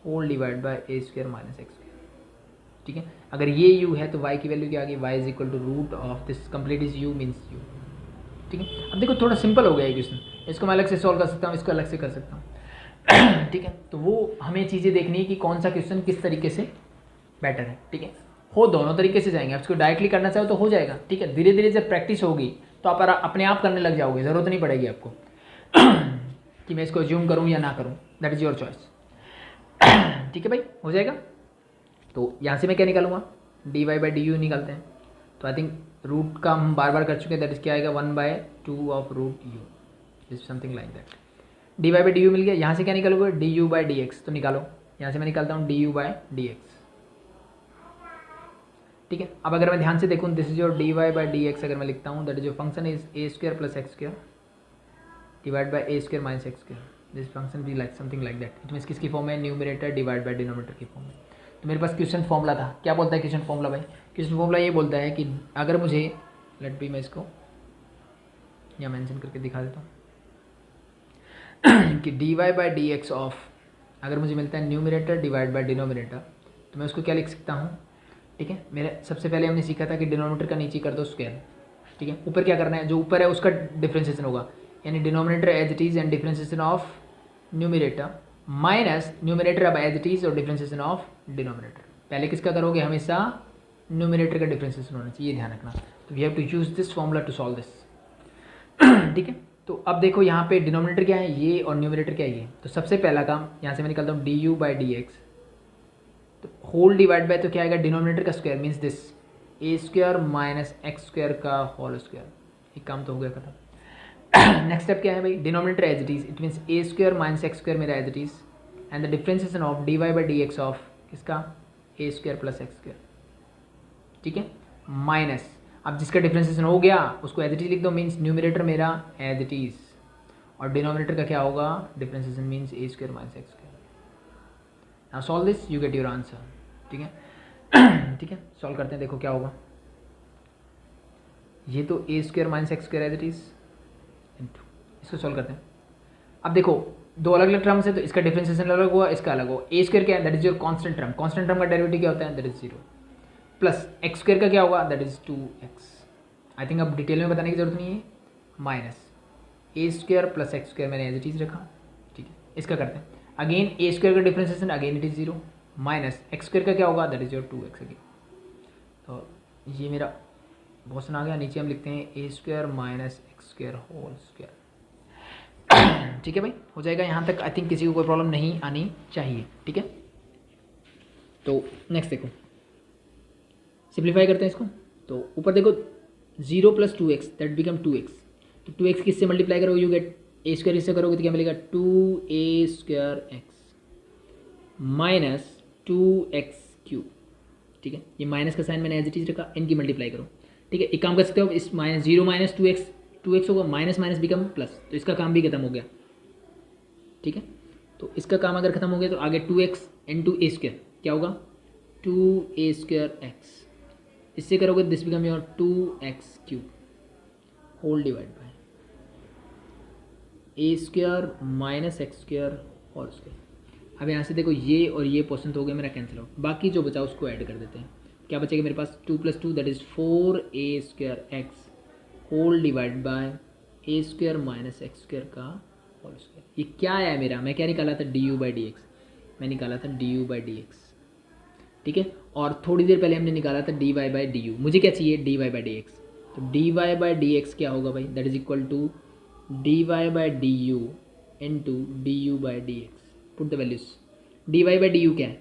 whole divide by a² - x², ठीक है। अगर ये u है तो y की वैल्यू क्या आ गई, y is equal to root of this complete is u means u, ठीक है। अब देखो थोड़ा सिंपल हो गया ये क्वेश्चन, इसको मैं अलग से सॉल्व कर सकता हूँ, इसको अलग से कर सकता हूँ ठीक है। तो वो हमें चीज़ें देखनी है कि कौन सा क्वेश्चन किस तरीके से बेटर है, ठीक है। हो दोनों तरीके से जाएंगे, आप इसको डायरेक्टली करना चाहो तो हो जाएगा, ठीक है। धीरे धीरे जब प्रैक्टिस होगी तो आप अपने आप करने लग जाओगे, ज़रूरत नहीं पड़ेगी आपको कि मैं इसको ज्यूम करूँ या ना करूँ, दैट इज़ योर चॉइस ठीक है भाई, हो जाएगा। तो यहाँ से मैं क्या निकालूंगा, d y by d u निकालते हैं। तो आई थिंक रूट का हम बार बार कर चुके हैं, दैट इज क्या आएगा 1/2 of root u, is something like that. D y by d u मिल गया। यहाँ से क्या निकालोगे, d u by d x, तो निकालो। यहाँ से मैं निकालता हूँ d u by d x, ठीक है। अब अगर मैं ध्यान से देखूँ, this is your d y by d x, अगर मैं लिखता हूँ that is your function is a square plus x square divide by a square minus x square, this function be like something like that. It means किसकी form है, numerator divide by denominator की form में। तो मेरे पास question formula था, क्या बोलता है क्वेश्चन फॉर्मूला भाई, क्वेश्चन फॉर्मूला ये बोलता है कि अगर मुझे लेट बी, मैं इसको या मेंशन करके दिखा देता हूँ कि d y by d x of, अगर मुझे मिलता है न्यूमरेटर डिवाइड बाई डिनोमिनेटर, तो मैं उसको क्या लिख सकता हूँ, ठीक है। मेरे सबसे पहले हमने सीखा था कि डिनोमिनेटर का नीचे कर दो स्क्वायर, ठीक है। ऊपर क्या करना है, जो ऊपर है उसका डिफ्रेंसिएशन होगा, यानी denominator as it is and differentiation of numerator minus numerator अब एज इट इज़ और डिफ्रेंसिएशन ऑफ डिनोमिनेटर। पहले किसका करोगे, हमेशा न्यूमरेटर का डिफ्रेंसिएशन होना चाहिए, ध्यान रखना। तो we have to use this formula to solve this ठीक है। तो अब देखो यहाँ पे डिनोमिनेटर क्या है, ये, और न्यूमरेटर क्या है, ये। तो सबसे पहला काम यहाँ से मैं निकालता हूँ d u by d x, तो होल डिवाइड बाय, तो क्या आएगा, डिनोमिनेटर का square means this a square minus x square का होल स्क्वायर। एक काम तो हो गया खत्म। नेक्स्ट स्टेप क्या है भाई, denominator as it is, it means a square minus x square मेरा as it is, and the differentiation of d y by d x of किसका, a square plus x square, ठीक है, minus, अब जिसका differentiation हो गया उसको as it is लिख दो, मीन्स न्यूमरेटर मेरा एज इट इज, और डिनोमिनेटर का क्या होगा, differentiation means a square minus x square. Now solve this, you get your answer, ठीक है ठीक है, सॉल्व करते हैं, देखो क्या होगा। ये तो a square minus x square as it is into, इसको सॉल्व करते हैं। अब देखो दो अलग अलग टर्म्स है, तो इसका डिफरेंशिएशन अलग हुआ, इसका अलग हुआ। ए स्क्वायर क्या है, that is your constant term, constant term का डेरिवेटिव क्या होता है, that is 0, plus x square का क्या होगा, that is 2x। I think अब डिटेल में बताने की जरूरत नहीं है, माइनस ए स्क्वायर प्लस एक्स स्क्वायर मैंने एज इट इज रखा, ठीक है। इसका करते हैं अगेन, ए स्क्वायर का differentiation again it is 0, minus x square का क्या होगा, that is your 2x again. तो ये मेरा क्वेश्चन आ गया। नीचे हम लिखते हैं a square minus x square whole square, ठीक है भाई, हो जाएगा यहाँ तक। आई थिंक किसी को कोई प्रॉब्लम नहीं आनी चाहिए, ठीक है। तो नेक्स्ट देखो, सिंप्लीफाई करते हैं इसको। तो ऊपर देखो 0 plus 2x that become 2x, तो 2x किससे मल्टीप्लाई करोगे, यू गेट ए स्क्वायर, इससे करोगे तो क्या मिलेगा, 2a square x minus 2x3, ठीक है। ये माइनस का साइन मैंने एज इट इज रखा, इनकी मल्टीप्लाई करो, ठीक है। एक काम कर सकते हो, इस माइनस 0 माइनस 2x होगा, माइनस माइनस बिकम प्लस, तो इसका काम भी खत्म हो गया, ठीक है। तो इसका काम अगर खत्म हो गया तो आगे 2x इंटू ए स्क्वायर क्या होगा, 2a स्क्वायर एक्स, इससे करोगे this become your 2x3 whole divide by a square minus x square whole square. अब यहाँ से देखो ये और ये पोर्शन तो हो गया मेरा कैंसिल आउट, बाकी जो बचा उसको ऐड कर देते हैं। क्या बचेगा मेरे पास, 2 + 2 that is 4a square x whole divide by a square minus x square का होल स्क्वायर। ये क्या आया मेरा, मैं क्या निकाला था, d u by d x, मैं निकाला था d u by d x, ठीक है। और थोड़ी देर पहले हमने निकाला था d y by d u, मुझे क्या चाहिए, d y by d x. तो d y by d x क्या होगा भाई, that is equal to d y by d u into d u by d x, put the values. D y by d u क्या है,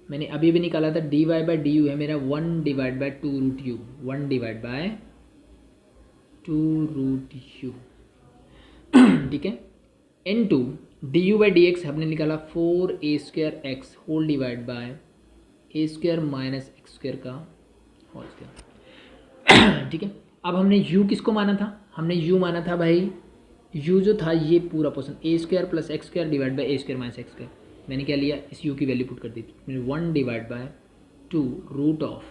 मैंने अभी भी निकाला था, d y by d u है मेरा 1 divide by 2 root u, 1 divide by 2 root u, ठीक है, into d u by d x हमने निकाला 4a square x whole divide by a square minus x square का होल स्क्वायर, ठीक है। अब हमने u किसको माना था, हमने u माना था भाई, u जो था ये पूरा portion A square plus x square divide by a square minus x square. मैंने क्या लिया, इस u की वैल्यू पुट कर दी थी, मैंने 1 divide by 2 root of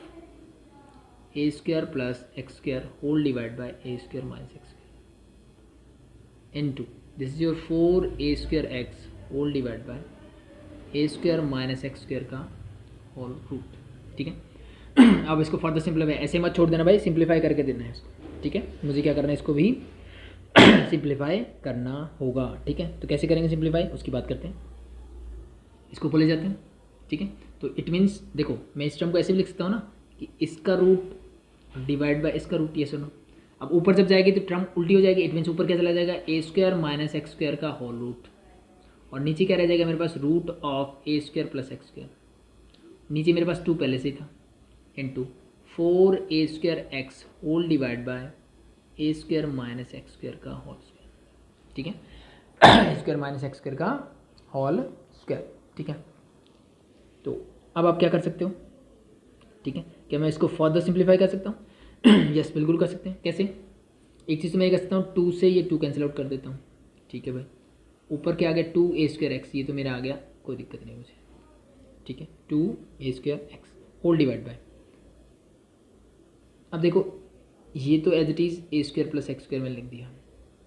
a square plus x square whole divide by a square minus x square into this is your 4a square x whole divide by a square minus x square का whole root, ठीक है। अब इसको further simplify, ऐसे मत छोड़ देना भाई, सिंप्लीफाई करके देना है इसको, ठीक है। मुझे क्या करना है, इसको भी सिंप्लीफाई करना होगा, ठीक है। तो कैसे करेंगे सिंप्लीफाई, उसकी बात करते हैं। इसको ऊपर ले जाते हैं, ठीक है। तो इट मीन्स देखो, मैं इस टर्म को ऐसे भी लिख सकता हूँ ना कि इसका रूट डिवाइड बाय इसका रूट, ये सुनो। अब ऊपर जब जाएगी तो टर्म उल्टी हो जाएगी, इट मीन्स ऊपर क्या चला जाएगा, a square minus x square का होल रूट, और नीचे क्या रह जाएगा मेरे पास, root of a square plus x square. नीचे मेरे पास 2 पहले से ही था, into 4a square x whole divide by a square minus x square का होल स्क्वायर, ठीक है। स्क्वायर माइनस एक्स स्क्वायर का होल स्क्वायर, ठीक है। तो अब आप क्या कर सकते हो, ठीक है। क्या मैं इसको फर्दर सिंप्लीफाई कर सकता हूँ? यस बिल्कुल कर सकते हैं। कैसे? एक चीज़ तो मैं ये कर सकता हूँ, 2 से ये 2 कैंसिल आउट कर देता हूँ, ठीक है भाई। ऊपर क्या आ गया, 2a स्क्वायर एक्स, ये तो मेरा आ गया, कोई दिक्कत नहीं मुझे, ठीक है। 2a square x whole divide by, अब देखो ये तो as it is a square plus x square में लिख दिया,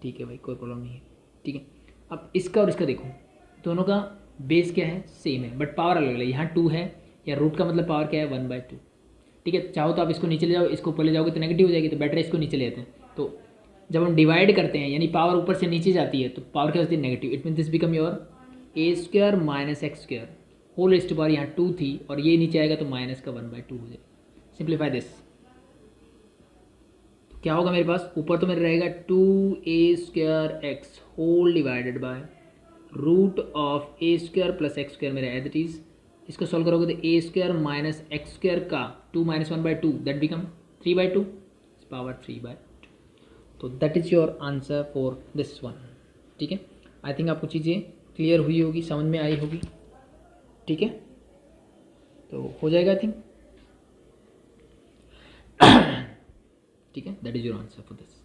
ठीक है भाई, कोई प्रॉब्लम नहीं है, ठीक है। अब इसका और इसका देखो, दोनों का बेस क्या है, सेम है, बट पावर अलग अलग है। यहाँ 2 है, या रूट का मतलब पावर क्या है, 1/2, ठीक है। चाहो तो आप इसको नीचे ले जाओ, इसको ऊपर ले जाओगे तो नेगेटिव हो जाएगी, तो बेटर इसको नीचे ले आते हैं। तो जब हम डिवाइड करते हैं, यानी पावर ऊपर से नीचे जाती है, तो पावर क्या होती है, negative. It mean this become your a square minus x square whole raised to power, यहाँ 2 थी और ये नीचे आएगा तो माइनस का 1/2 हो जाएगा। सिंप्लीफाई दिस, क्या होगा मेरे पास, ऊपर तो मेरा रहेगा 2a square x whole divided by root of a square plus x square, मेरा एज इट इज़। इसको सॉल्व करोगे तो a square minus x square का 2 माइनस 1/2, दैट बिकम 3/2, पावर 3/2। तो that is your answer for this one, ठीक है। I think आपको चीज़ें क्लियर हुई होगी, समझ में आई होगी, ठीक है। तो हो जाएगा आई थिंक, ठीक है। That is your answer for this,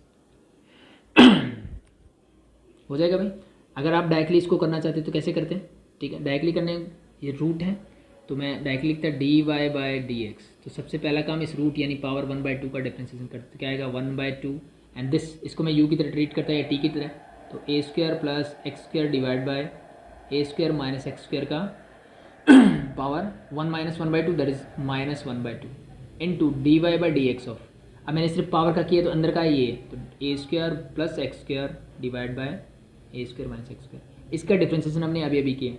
हो जाएगा भाई। अगर आप डायरेक्टली इसको करना चाहते हैं तो कैसे करते हैं, ठीक है। डायरेक्टली करने, ये रूट है तो मैं डायरेक्टली लिखता dy/dx। तो सबसे पहला काम इस रूट यानी पावर 1/2 का डिफ्रेंसिएशन करते, तो क्या आएगा 1/2 एंड दिस, इसको मैं u की तरह ट्रीट करता है या t की तरह, तो a square plus x square divide by a square minus x square का power 1 minus 1/2, that is minus 1/2 into dy/dx of, अब मैंने सिर्फ पावर का किया तो अंदर का ये, तो a square plus x square divide by a square minus x square. इसका डिफ्रेंसिएशन हमने अभी अभी किया,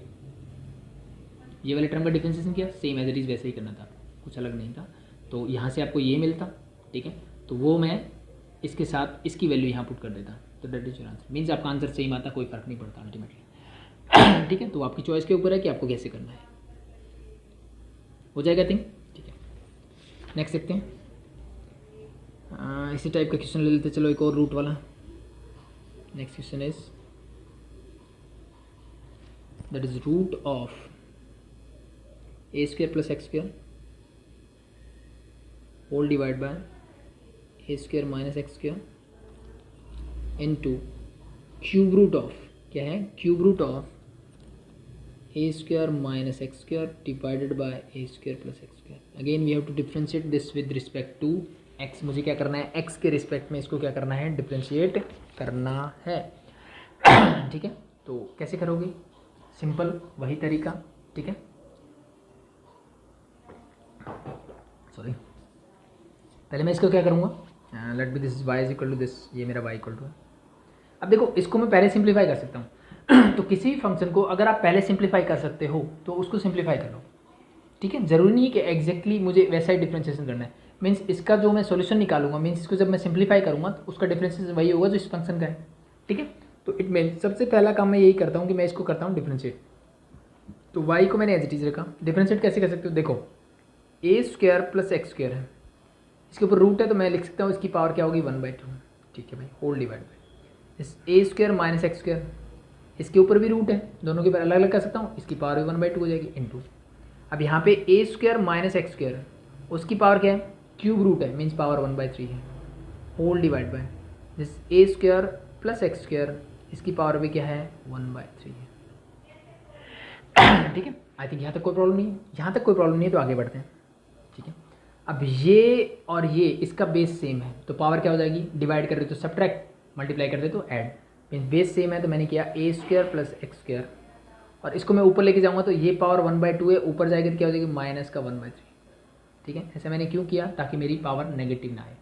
ये वाले टर्म का डिफ्रेंसिएशन किया, सेम एज इट इज़ वैसे ही करना था, कुछ अलग नहीं था। तो यहाँ से आपको ये मिलता, ठीक है। तो वो मैं इसके साथ इसकी वैल्यू यहाँ पुट कर देता, तो that is your answer. Means आपका आंसर सेम आता, कोई फर्क नहीं पड़ता अल्टीमेटली, ठीक है। तो आपकी चॉइस के ऊपर है कि आपको कैसे करना है, हो जाएगा थिंक, ठीक है। नेक्स्ट देखते हैं, इसी टाइप का क्वेश्चन ले लेते, चलो एक और रूट वाला। Next question is that is root of a square plus x square whole divide by a square minus x square into cube root of, क्या है, cube root of a square minus x square divided by a square plus x square. Again we have to differentiate this with respect to x. मुझे क्या करना है, x के respect में इसको क्या करना है, डिफ्रेंशिएट करना है, ठीक है। तो कैसे करोगे, सिंपल वही तरीका, ठीक है। सॉरी, पहले मैं इसको क्या करूँगा, let be this y is equal to this, ये मेरा y इक्वल टू है। अब देखो इसको मैं पहले सिंप्लीफाई कर सकता हूँ तो किसी फंक्शन को अगर आप पहले सिंप्लीफाई कर सकते हो तो उसको सिंप्लीफाई कर लो, ठीक है। ज़रूरी नहीं कि एग्जैक्टली मुझे वैसा ही डिफ्रेंशिएशन करना है। मीन्स इसका जो मैं सॉल्यूशन निकालूंगा, मीन्स इसको जब मैं सिंप्लीफाई करूँगा तो उसका डिफ्रेंशिएशन वही होगा जो इस फंक्शन का है, ठीक है। तो इट मीन्स सबसे पहला काम मैं यही करता हूँ कि मैं इसको करता हूँ डिफ्रेंशिएट। तो y को मैंने एज इट इज रखा, डिफ्रेंशिएट कैसे कर सकते हो, देखो ए स्क्वायर प्लस एक्स स्क्वायर है, इसके ऊपर रूट है तो मैं लिख सकता हूँ इसकी पावर क्या होगी 1/2, ठीक है भाई, होल डिवाइड बाय इस ए स्क्वायर माइनस एक्स स्क्वायर, इसके ऊपर भी रूट है, दोनों के ऊपर अलग अलग कर सकता हूँ, इसकी पावर भी 1/2 हो जाएगी इंटू, अब यहाँ पे a square minus x square, उसकी पावर क्या है, क्यूब रूट है, मीन्स पावर 1/3 है, whole divide by this a square plus x square, इसकी पावर भी क्या है 1/3 है, ठीक है। आई थिंक यहाँ तक कोई प्रॉब्लम नहीं है, यहाँ तक कोई प्रॉब्लम नहीं है तो आगे बढ़ते हैं, ठीक है। अब ये और ये इसका बेस सेम है तो पावर क्या हो जाएगी, डिवाइड कर रहे तो सब्ट्रैक्ट, मल्टीप्लाई कर रहे तो ऐड, मीन्स बेस सेम है तो मैंने किया ए स्क्वायर प्लस एक्स स्क्वायर, और इसको मैं ऊपर लेके जाऊँगा तो ये पावर 1/2 है, ऊपर जाएगी तो क्या हो जाएगी माइनस का 1/3, ठीक है, ऐसा मैंने क्यों किया, ताकि मेरी पावर नेगेटिव ना आए।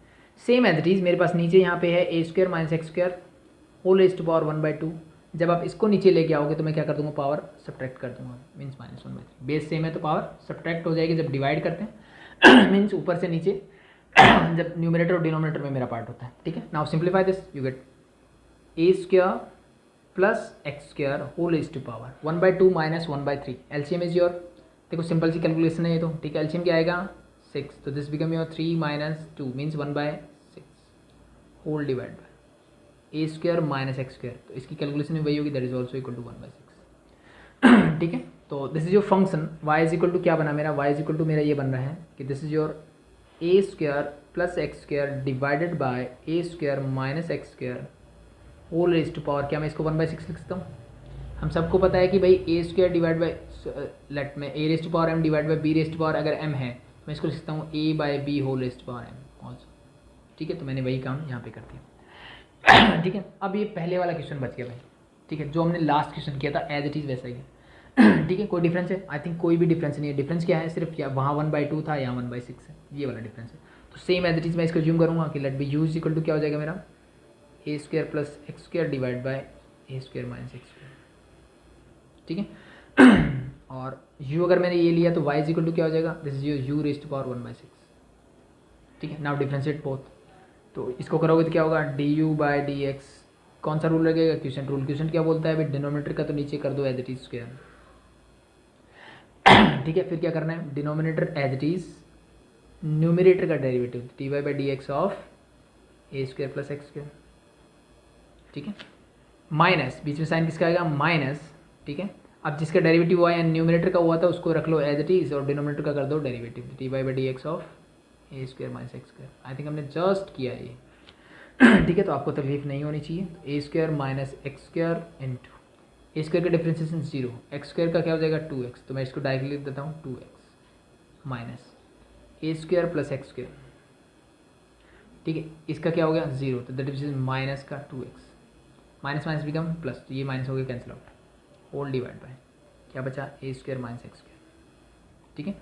सेम एज इट इज़ मेरे पास नीचे यहाँ पे है a square minus x square whole raise to power 1/2। जब आप इसको नीचे लेके आओगे तो मैं क्या कर दूंगा, पावर सब्ट्रैक्ट कर दूंगा, मीन्स -1/3। बेस सेम है तो पावर सब्ट्रैक्ट हो जाएगी जब डिवाइड करते हैं मीन्स ऊपर से नीचे जब न्यूमरेटर और डिनोमिनेटर में मेरा पार्ट होता है। ठीक है, now simplify this, you get a square plus x square whole raise to power 1/2 minus 1/3। LCM is your, देखो सिंपल सी कैलकुलेशन है ये तो। ठीक है, एलसीएम क्या आएगा 6, तो this become your 3 minus 2 means 1/6 whole divide by a square minus x square. तो इसकी कैलकुलेशन में वही होगी, that is also equal to 1/6। ठीक है, तो this is your function y is equal to क्या बना मेरा, वाई इज इक्वल टू मेरा ये बन रहा है कि this is your a square plus x square divided by a square minus x square whole raise to power, क्या मैं इसको 1/6 लिख सकता हूँ। हम सबको पता है कि भाई a square divide by let में a raise to power m divide by b raise to power अगर एम है तो मैं इसको लिख सकता हूँ a by b whole raise to power m also. ठीक है, तो मैंने वही काम यहाँ पे कर दिया। ठीक है, अब ये पहले वाला क्वेश्चन बच गया भाई। ठीक है, जो हमने लास्ट क्वेश्चन किया था एज इट इज़ वैसा ही है। ठीक है, कोई डिफरेंस है, आई थिंक कोई भी डिफरेंस नहीं है। डिफरेंस क्या है, सिर्फ क्या वहाँ 1/2 था, यहाँ 1/6 है, ये वाला डिफरेंस है। तो सेम एज इट इज़ मैं इसको ज्यूम करूँगा कि let be u is equal to क्या हो जाएगा मेरा a square plus x square divide by a square minus x square. ठीक है, और u अगर मैंने ये लिया तो y इज इक्वल टू क्या हो जाएगा, this is your u raise to power 1/6। ठीक है, नाउ डिफरेंशिएट बोथ, तो इसको करोगे तो क्या होगा du बाई डी एक्स। कौन सा रूल लगेगा, क्वेश्चन रूल। क्वेश्चन क्या बोलता है भाई, डिनोमिनेटर का तो नीचे कर दो एज इट इज स्क्वायर। ठीक है, फिर क्या करना है, denominator as it is, numerator का derivative dy by d x of a square plus x square. ठीक है, माइनस बीच में साइन किसका आएगा माइनस। ठीक है, अब जिसका डेरिवेटिव हुआ है न्यूमिनेटर का हुआ था उसको रख लो एज इट इज और डिनोमिनेटर का कर दो derivative dy by d x of a square minus x square. I think हमने जस्ट किया ये। ठीक है, तो आपको तकलीफ नहीं होनी चाहिए। A square minus x square into a square का डिफ्रेंसिएशन 0, एक्स स्क्वायर का क्या हो जाएगा 2x, तो मैं इसको डायरेक्टली लिख देता हूँ 2x माइनस ए स्क्वायर प्लस एक्स स्क्वायर। ठीक है, इसका क्या हो गया 0, तो दैट इज माइनस का 2x, minus minus become plus, तो ये माइनस हो गया cancel out, whole divide by क्या बचा a square minus x square. ठीक है,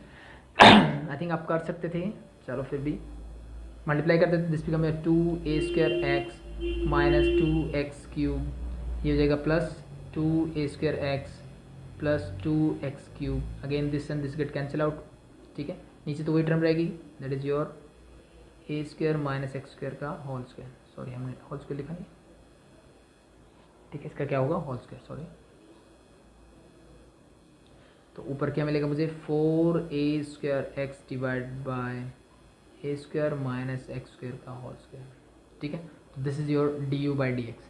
आई थिंक आप कर सकते थे, चलो फिर भी मल्टीप्लाई कर देते, this become 2a square x minus 2x cube, ये हो जाएगा plus 2a square x plus 2x cube, again this and this get cancel out. ठीक है, नीचे तो वही टर्म रहेगी, that is your a square minus x square का होल स्क्वायर। सॉरी हमने होल स्क्वायर लिखा है। ठीक है, इसका क्या होगा होल स्क्वायर, सॉरी। तो ऊपर क्या मिलेगा मुझे 4a square x divide by a square minus x square का होल स्क्वायर। ठीक है, तो this is your d u by d x.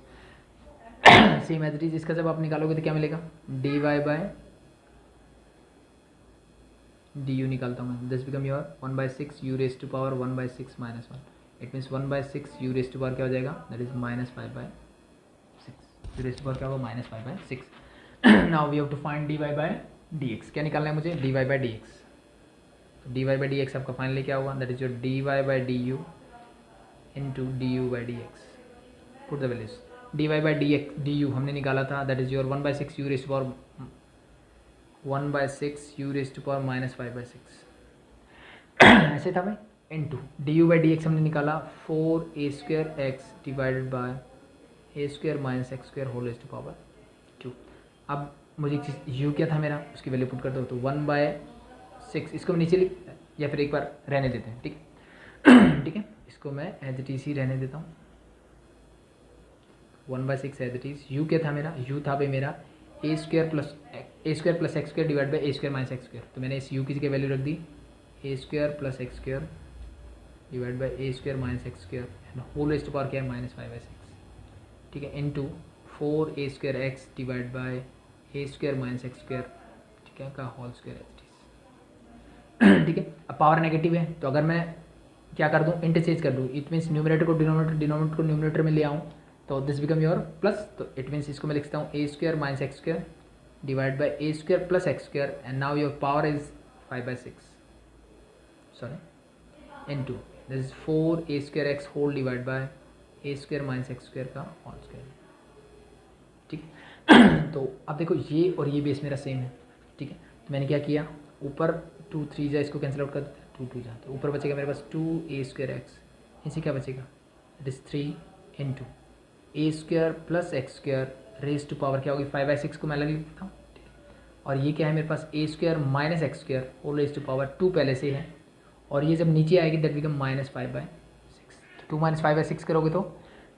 Same as it is, इसका जब आप निकालोगे तो क्या मिलेगा d y by d u निकालता हूँ मैं, this become your 1/6 u raise to power 1/6 minus 1। It means 1/6 u raise to power क्या हो जाएगा, that is -5/6। You raise to power क्या होगा -5/6। Now we have to find d y by d x. क्या निकालना है मुझे, d y by d x. तो d y by d x आपका फाइनली क्या होगा, that is your d y by d u into d u by d x. Put the values, d y by d u हमने निकाला था, that is your 1/6 u raise to power 1/6 u raise to power -5/6 ऐसे था भाई, into d u by d x हमने निकाला 4a square x divided by a square minus x square whole raise to power 2। अब मुझे एक चीज़ u क्या था मेरा, उसकी वैल्यू पुट कर दो, तो 1/6 इसको मैं नीचे लिख या फिर एक बार रहने देते हैं। ठीक है, ठीक है, इसको मैं एज इट इज ही रहने देता हूँ। 1/6 एज इट इज, u क्या था मेरा, u था भाई मेरा a square plus x square divide by a square minus x square. तो मैंने इस u की जगह वैल्यू रख दी a square plus x square divide by a square minus x square and whole raise to power क्या है -5/6। ठीक है, into 4a square x divide by a square minus x square, ठीक है, का whole square as it is. ठीक है, अब पावर नेगेटिव है तो अगर मैं क्या कर दूँ, इंटरचेंज कर दूँ, इट मीन्स न्यूमरेटर को डिनोमिनेटर को न्यूमरेटर में ले आऊँ, तो दिस बिकम योर प्लस, तो इट मीन्स इसको मैं लिखता हूँ a square minus x square divide by a square plus x square and now your power is 5/6 sorry into this is 4a square x whole divide by a square minus x square का whole square. ठीक है, तो अब देखो ये और ये base मेरा सेम है। ठीक है, तो मैंने क्या किया, ऊपर 2 3 जा इसको कैंसिल आउट कर देते हैं, 2 जाते हैं, ऊपर बचेगा मेरे पास 2a²x, इनसे क्या बचेगा, it is 3 into a² plus x² raise to power क्या होगी 5/6 को मैं अलग लिख देता हूँ, और ये क्या है मेरे पास a² माइनस x² और रेज टू पावर 2 पहले से है, और ये जब नीचे आएगी दैट बिकम -5/6, तो 2 - 5/6 करोगे तो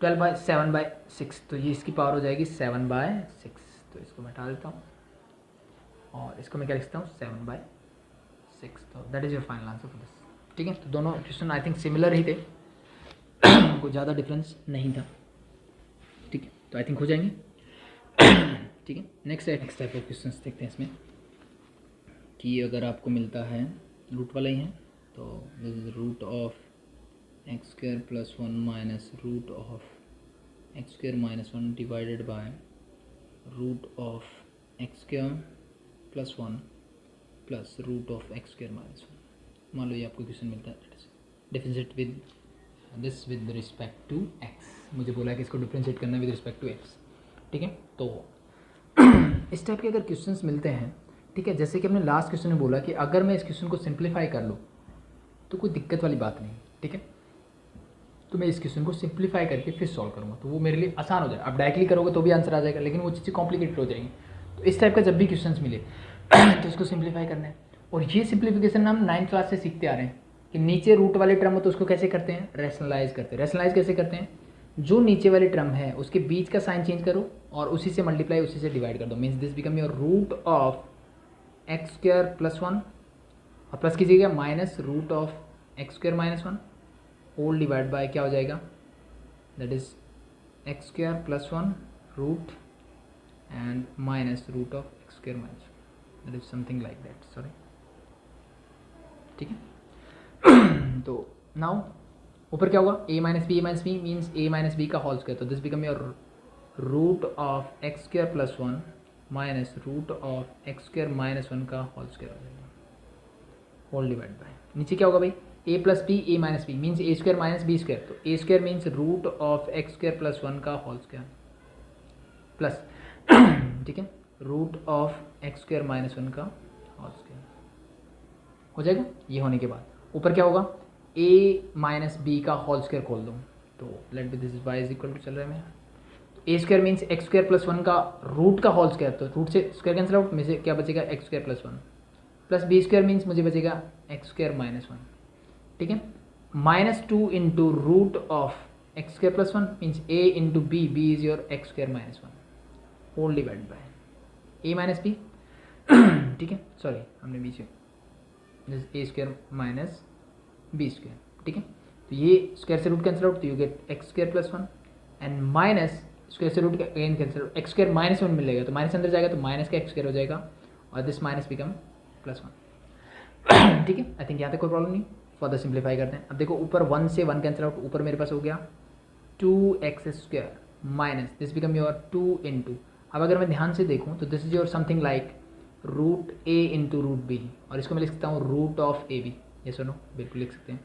12/7/6, तो ये इसकी पावर हो जाएगी 7/6, तो इसको मैं हटा देता हूँ और इसको मैं क्या लिखता हूँ 7/6, तो that is your final answer for this. ठीक है, तो दोनों क्वेश्चन आई थिंक सिमिलर ही थे, कोई ज़्यादा डिफरेंस नहीं था। ठीक है, तो आई थिंक हो जाएंगे। ठीक है, नेक्स्ट टाइप ऑफ क्वेश्चन देखते हैं इसमें कि अगर आपको मिलता है रूट वाला ही है, तो this is root of x² + 1 minus root of x² - 1 divided by root of x² + 1 plus root of x² - 1। मान लो ये आपको क्वेश्चन मिलता है, differentiate with this with respect to x, मुझे बोला है कि इसको डिफरेंशिएट करना है विद रिस्पेक्ट टू x। ठीक है, तो इस टाइप के अगर क्वेश्चंस मिलते हैं, ठीक है, जैसे कि हमने लास्ट क्वेश्चन में बोला कि अगर मैं इस क्वेश्चन को सिंप्लीफाई कर लूँ तो कोई दिक्कत वाली बात नहीं। ठीक है, तो मैं इस क्वेश्चन को सिंप्लीफाई करके फिर सॉल्व करूँगा, तो वो मेरे लिए आसान हो जाएगा। आप डायरेक्टली करोगे तो भी आंसर आ जाएगा, लेकिन वो चीज़ें कॉम्प्लिकेटेड हो जाएंगी। तो इस टाइप का जब भी क्वेश्चन मिले तो इसको सिंप्लीफाई करना है, और ये सिंप्लीफिकेशन हम 9th क्लास से सीखते आ रहे हैं कि नीचे रूट वाले टर्म हो तो उसको कैसे करते हैं, रैशनलाइज करते हैं। रैशनलाइज कैसे करते हैं, जो नीचे वाली टर्म है उसके बीच का साइन चेंज करो और उसी से मल्टीप्लाई, उसी से डिवाइड कर दो, means this become your root of x² + 1, और प्लस कीजिएगा minus root of x² - 1 whole divide by क्या हो जाएगा, that is x² + 1 root and minus root of x² - 1, that is something like that, sorry. ठीक है, तो नाउ ऊपर क्या होगा, a - b means a - b का होल स्क्वायर, तो this become your root of x² + 1 minus root of x² - 1 का whole square हो जाएगा, होल डिवाइड बाय नीचे क्या होगा भाई, a + b a - b means a² - b², तो a² means root of x² + 1 का होल स्क्वायर प्लस ठीक है रूट ऑफ x² - 1 का होल स्क्वायर हो जाएगा। ये होने के बाद ऊपर क्या होगा, a - b का होल स्क्वायर खोल दो, तो let be this is y = चल रहा है मेरा, तो a² मीन्स x² + 1 का रूट का होल स्क्वायर, तो रूट से स्क्वायर कैंसिल आउट, में से क्या बचेगा x² + 1 प्लस b² मीन्स मुझे बचेगा x² - 1। ठीक है, -2 into root of x² + 1 means a into b, b is your x² - 1 whole divide by a - b। ठीक है, सॉरी हमने बीच में a² - b²। ठीक है, तो ये स्क्वायर से रूट कैंसिल आउट, तो you get x² + 1 and minus square से root again cancel out, x² - 1 मिलेगा, तो माइनस अंदर जाएगा तो माइनस का x² हो जाएगा और दिस माइनस बिकम +1। ठीक है, आई थिंक यहाँ तक कोई प्रॉब्लम नहीं। फर्दर सिंप्लीफाई करते हैं। अब देखो ऊपर 1 से 1 कैंसिल आउट, ऊपर मेरे पास हो गया 2x² minus this become your 2 into, अब अगर मैं ध्यान से देखूँ तो this is your something like root a into root b, और इसको मैं लिख सकता हूँ रूट ऑफ ए बी, ये सुनो बिल्कुल लिख सकते हैं।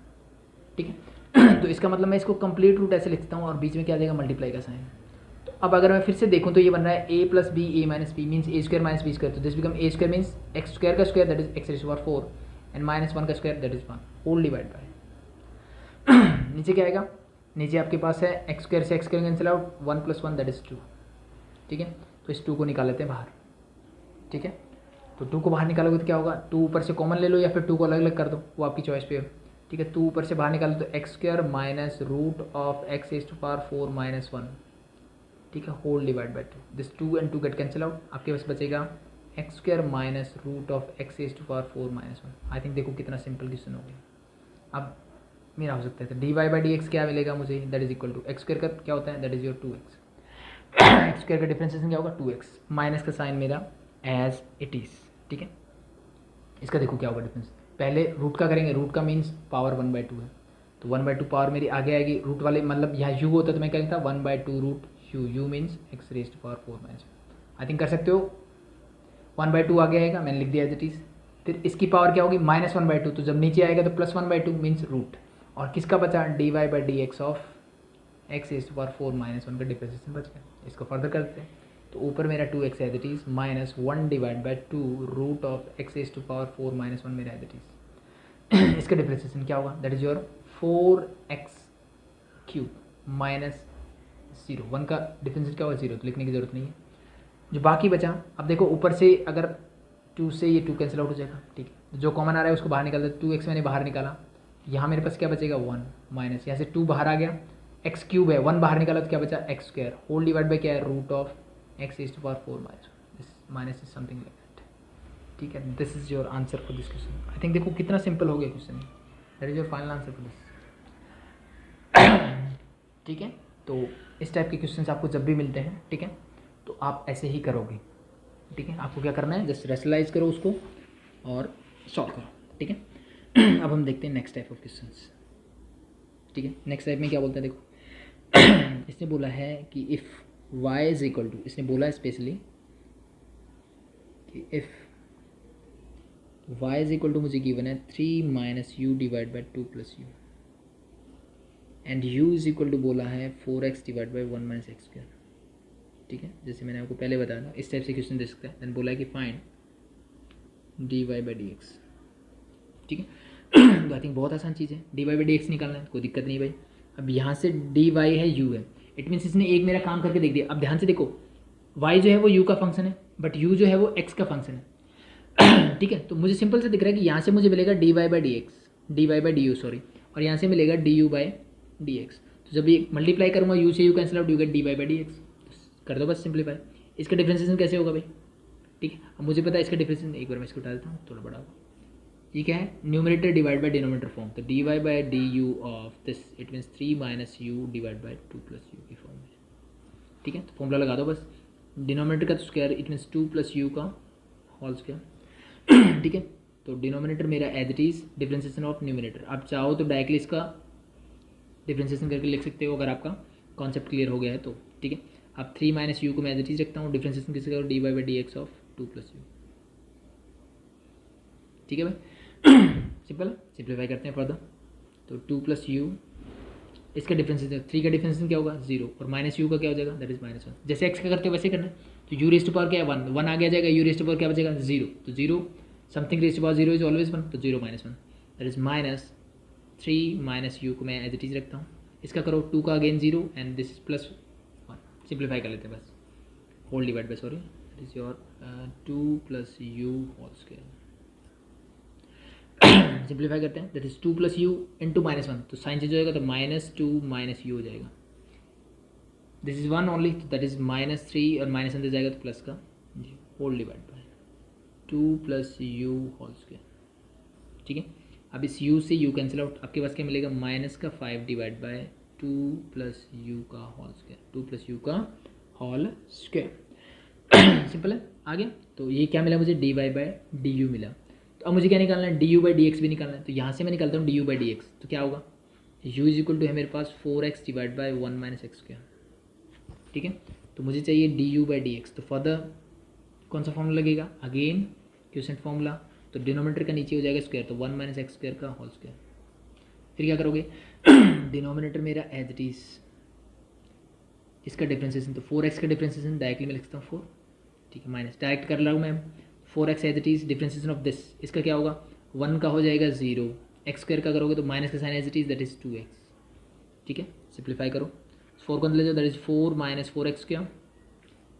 ठीक है, तो इसका मतलब मैं इसको कंप्लीट रूट ऐसे लिख सकता हूँ और बीच में क्या आ जाएगा मल्टीप्लाई का साइन। तो अब अगर मैं फिर से देखूँ तो ये बन रहा है a + b a - b means a² - b², तो this become a² means x² का square that is x⁴ and -1 का square that is 1 whole divide by नीचे क्या आएगा, नीचे आपके पास है x² से x² cancel out 1 + 1 that is 2। ठीक है, तो इस 2 को निकाल लेते हैं बाहर। ठीक है, तो 2 को बाहर निकालोगे तो क्या होगा, 2 ऊपर से कॉमन ले लो या फिर 2 को अलग अलग कर दो, वो आपकी चॉइस पे है। ठीक है, 2 ऊपर से बाहर निकालो तो x² minus root of x⁴ - 1। ठीक है, होल डिवाइड बाय 2, दिस 2 and 2 गेट कैंसिल आउट, आपके पास बचेगा x² minus root of x⁴ - 1। I think देखो कितना सिंपल क्वेश्चन हो गया। अब मेरा हो सकता है तो dy/dx क्या मिलेगा मुझे, that is equal to x² का क्या होता है, that is your 2x, x² का डिफरेंशिएशन क्या होगा 2x, माइनस का साइन मेरा एज इट इज़। ठीक है, इसका देखो क्या होगा डिफरेंस, पहले रूट का करेंगे, रूट का मीन्स पावर 1/2 है, तो 1/2 पावर मेरी आगे आएगी, रूट वाले मतलब यहाँ u होता तो मैं क्या कहता 1/2 root u means x⁴ - 1। I think कर सकते हो, 1/2 आगे आएगा, मैंने लिख दिया एज इट इज़। फिर इसकी पावर क्या होगी -1/2, तो जब नीचे आएगा तो +1/2 मीन्स रूट, और किसका बचा dy/dx ऑफ x⁴ - 1 का डिफरेंशिएशन बच गया। इसको फर्दर करते हैं, तो ऊपर मेरा 2x as it is -1 divide by 2 root of x⁴ - 1 मेरा एज इट इज़। इसका डिफ्रेंशिएशन क्या होगा, that is your 4x³ minus 0। 1 का डिफ्रेंशिएशन क्या होगा 0, तो लिखने की जरूरत नहीं है। जो बाकी बचा, अब देखो ऊपर से अगर 2 से ये 2 कैंसिल आउट हो जाएगा, ठीक है। जो कॉमन आ रहा है उसको बाहर निकाल दो, 2x मैंने बाहर निकाला, यहाँ मेरे पास क्या बचेगा 1 माइनस यहाँ से 2 बाहर आ गया, x³ है, 1 बाहर निकाला तो क्या बचा x² होल डिवाइड बाई क्या है root of x is to power 4 minus is something like that, ठीक है। This is your answer for this question. I think देखो कितना सिंपल हो गया question, that is your final answer for this, ठीक है। तो इस टाइप के क्वेश्चन आपको जब भी मिलते हैं, ठीक है, तो आप ऐसे ही करोगे, ठीक है। आपको क्या करना है, जस्ट रेशनलाइज करो उसको और सॉल्व करो, ठीक है। अब हम देखते हैं नेक्स्ट टाइप ऑफ क्वेश्चंस, ठीक है। नेक्स्ट टाइप में क्या बोलते हैं, देखो इसने बोला है कि if y is equal to, इसने बोला है स्पेशली कि if y is equal to, मुझे गिवन है 3 minus u divide by 2 plus u, and u is equal to बोला है 4x divide by 1 minus x², ठीक है। जैसे मैंने आपको पहले बताया था, इस टाइप से क्वेश्चन दे सकता है। देन बोला है कि फाइंड dy बाई dx, ठीक है। तो आई थिंक बहुत आसान चीज़ है, dy बाई dx निकालना है, कोई दिक्कत नहीं भाई। अब यहाँ से dy है u है, इट मीन्स इसने एक मेरा काम करके देख दिया। अब ध्यान से देखो, y जो है वो u का फंक्शन है, बट u जो है वो x का फंक्शन है, ठीक है। तो मुझे सिंपल से दिख रहा है कि यहाँ से मुझे मिलेगा dy by dx, dy by du sorry, और यहाँ से मिलेगा du बाई dx। तो जब ये मल्टीप्लाई करूँगा u से u cancel out, you gate dy by dx, कर दो बस सिंप्लीफाई। इसका डिफरेंशिएशन कैसे होगा भाई, ठीक है। अब मुझे पता है इसका डिफरेंशिएशन, एक बार मैं इसको डालता हूँ थोड़ा बड़ा होगा, ये क्या है, numerator divide by denominator form, तो dy by du of this it means 3 minus u divide by 2 plus you की फॉर्म में, ठीक है। तो फॉर्मूला लगा दो बस, डिनोमिनेटर का तो square it means 2 plus u का होल स्क्वायर, ठीक है। तो डिनोमिनेटर मेरा as it is differentiation of numerator. आप चाहो तो डायरेक्टली इसका डिफरेंशिएशन करके लिख सकते हो अगर आपका कॉन्सेप्ट क्लियर हो गया है तो, ठीक है। अब 3 माइनस यू को मैं एज इट इज रखता हूँ, डिफरेंशिएशन किससे करो, dy by dx of 2 plus you, ठीक है भाई। सिंपल, सिंप्लीफाई करते हैं फर्दर, तो 2 प्लस यू, इसका डिफरेंशिएशन 3 का डिफरेंशिएशन क्या होगा 0, और माइनस यू का क्या हो जाएगा दैट इज -1। जैसे x का करते हो वैसे करना है, तो यू रेस्ट पावर क्या है 1, 1 आ गया जाएगा, यू रेस्ट पावर क्या बचेगा 0, तो 0 something rest power 0 is always 1, तो 0 -1 दैट इज -3 माइनस यू को मैं एज इट इज रखता हूँ, इसका करो 2 का again 0 and this is +1। Simplify कर लेते हैं बस, whole divide by sorry, that is your 2 plus u whole square. Simplify करते हैं, that is 2 plus u into -1, तो साइन चेंज हो जाएगा, तो -2 माइनस यू हो जाएगा, दिस इज 1 ओनली, तो दैट इज -3 और -1 दे जाएगा तो प्लस का whole divide by 2 plus u whole square, ठीक है। अब इस u से u कैंसिल आउट, आपके पास क्या मिलेगा -5 डिवाइड बाय 2 प्लस यू का होल स्क्वायर, 2 प्लस यू का होल स्क्वायर। सिंपल है, आ गया। तो ये क्या मिला मुझे, dy बाई du मिला। तो अब मुझे क्या निकालना है, du बाई dx भी निकालना है, तो यहाँ से मैं निकालता हूँ du बाई dx, तो क्या होगा, u इज इक्वल टू है मेरे पास 4x divide by 1 minus x², ठीक है। तो मुझे चाहिए du बाई dx, तो फर्दर कौन सा फॉर्मूला लगेगा, अगेन क्वोशिएंट फॉर्मूला, तो डिनोमिनेटर का नीचे हो जाएगा स्क्वायर, तो 1 माइनस x² का होल स्क्वायर। फिर क्या करोगे, डिनोमिनेटर मेरा एज इट इज, इसका डिफरेंशिएशन, तो 4x का डिफरेंशिएशन डायरेक्टली मैं लिखता हूँ 4, ठीक है, माइनस डायरेक्ट कर रहा हूँ मैं, 4x as it is differentiation of this, इसका क्या होगा 1 का हो जाएगा 0, x² का करोगे तो माइनस का sign as it is that is 2x, ठीक है। सिंप्लीफाई करो, 4 को ले जाओ, that is 4 minus 4x²,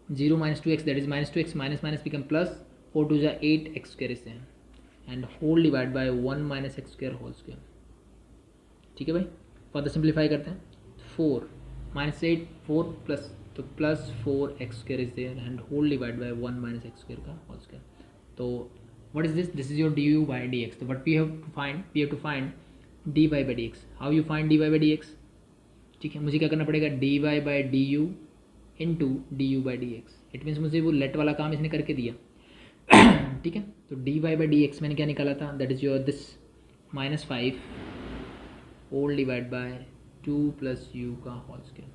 0 minus 2x that is -2x, minus minus become plus, 4 2 जा 8x² इससे and whole divide by 1 minus x² whole square, ठीक है भाई। फर्दर सिंप्लीफाई करते हैं, 4 माइनस 8 4 प्लस, तो plus 4x² is there and whole divide by 1 minus x² का whole square. तो what is this, this is your du by dx। तो what we have to find dy by dx। How you find dy by dx, ठीक है। मुझे क्या करना पड़ेगा, dy by du into du by dx, it means मुझे वो late वाला काम इसने करके दिया, ठीक है। तो dy बाई dx मैंने क्या निकाला था, that is your this -5 whole divide by 2 plus u का whole square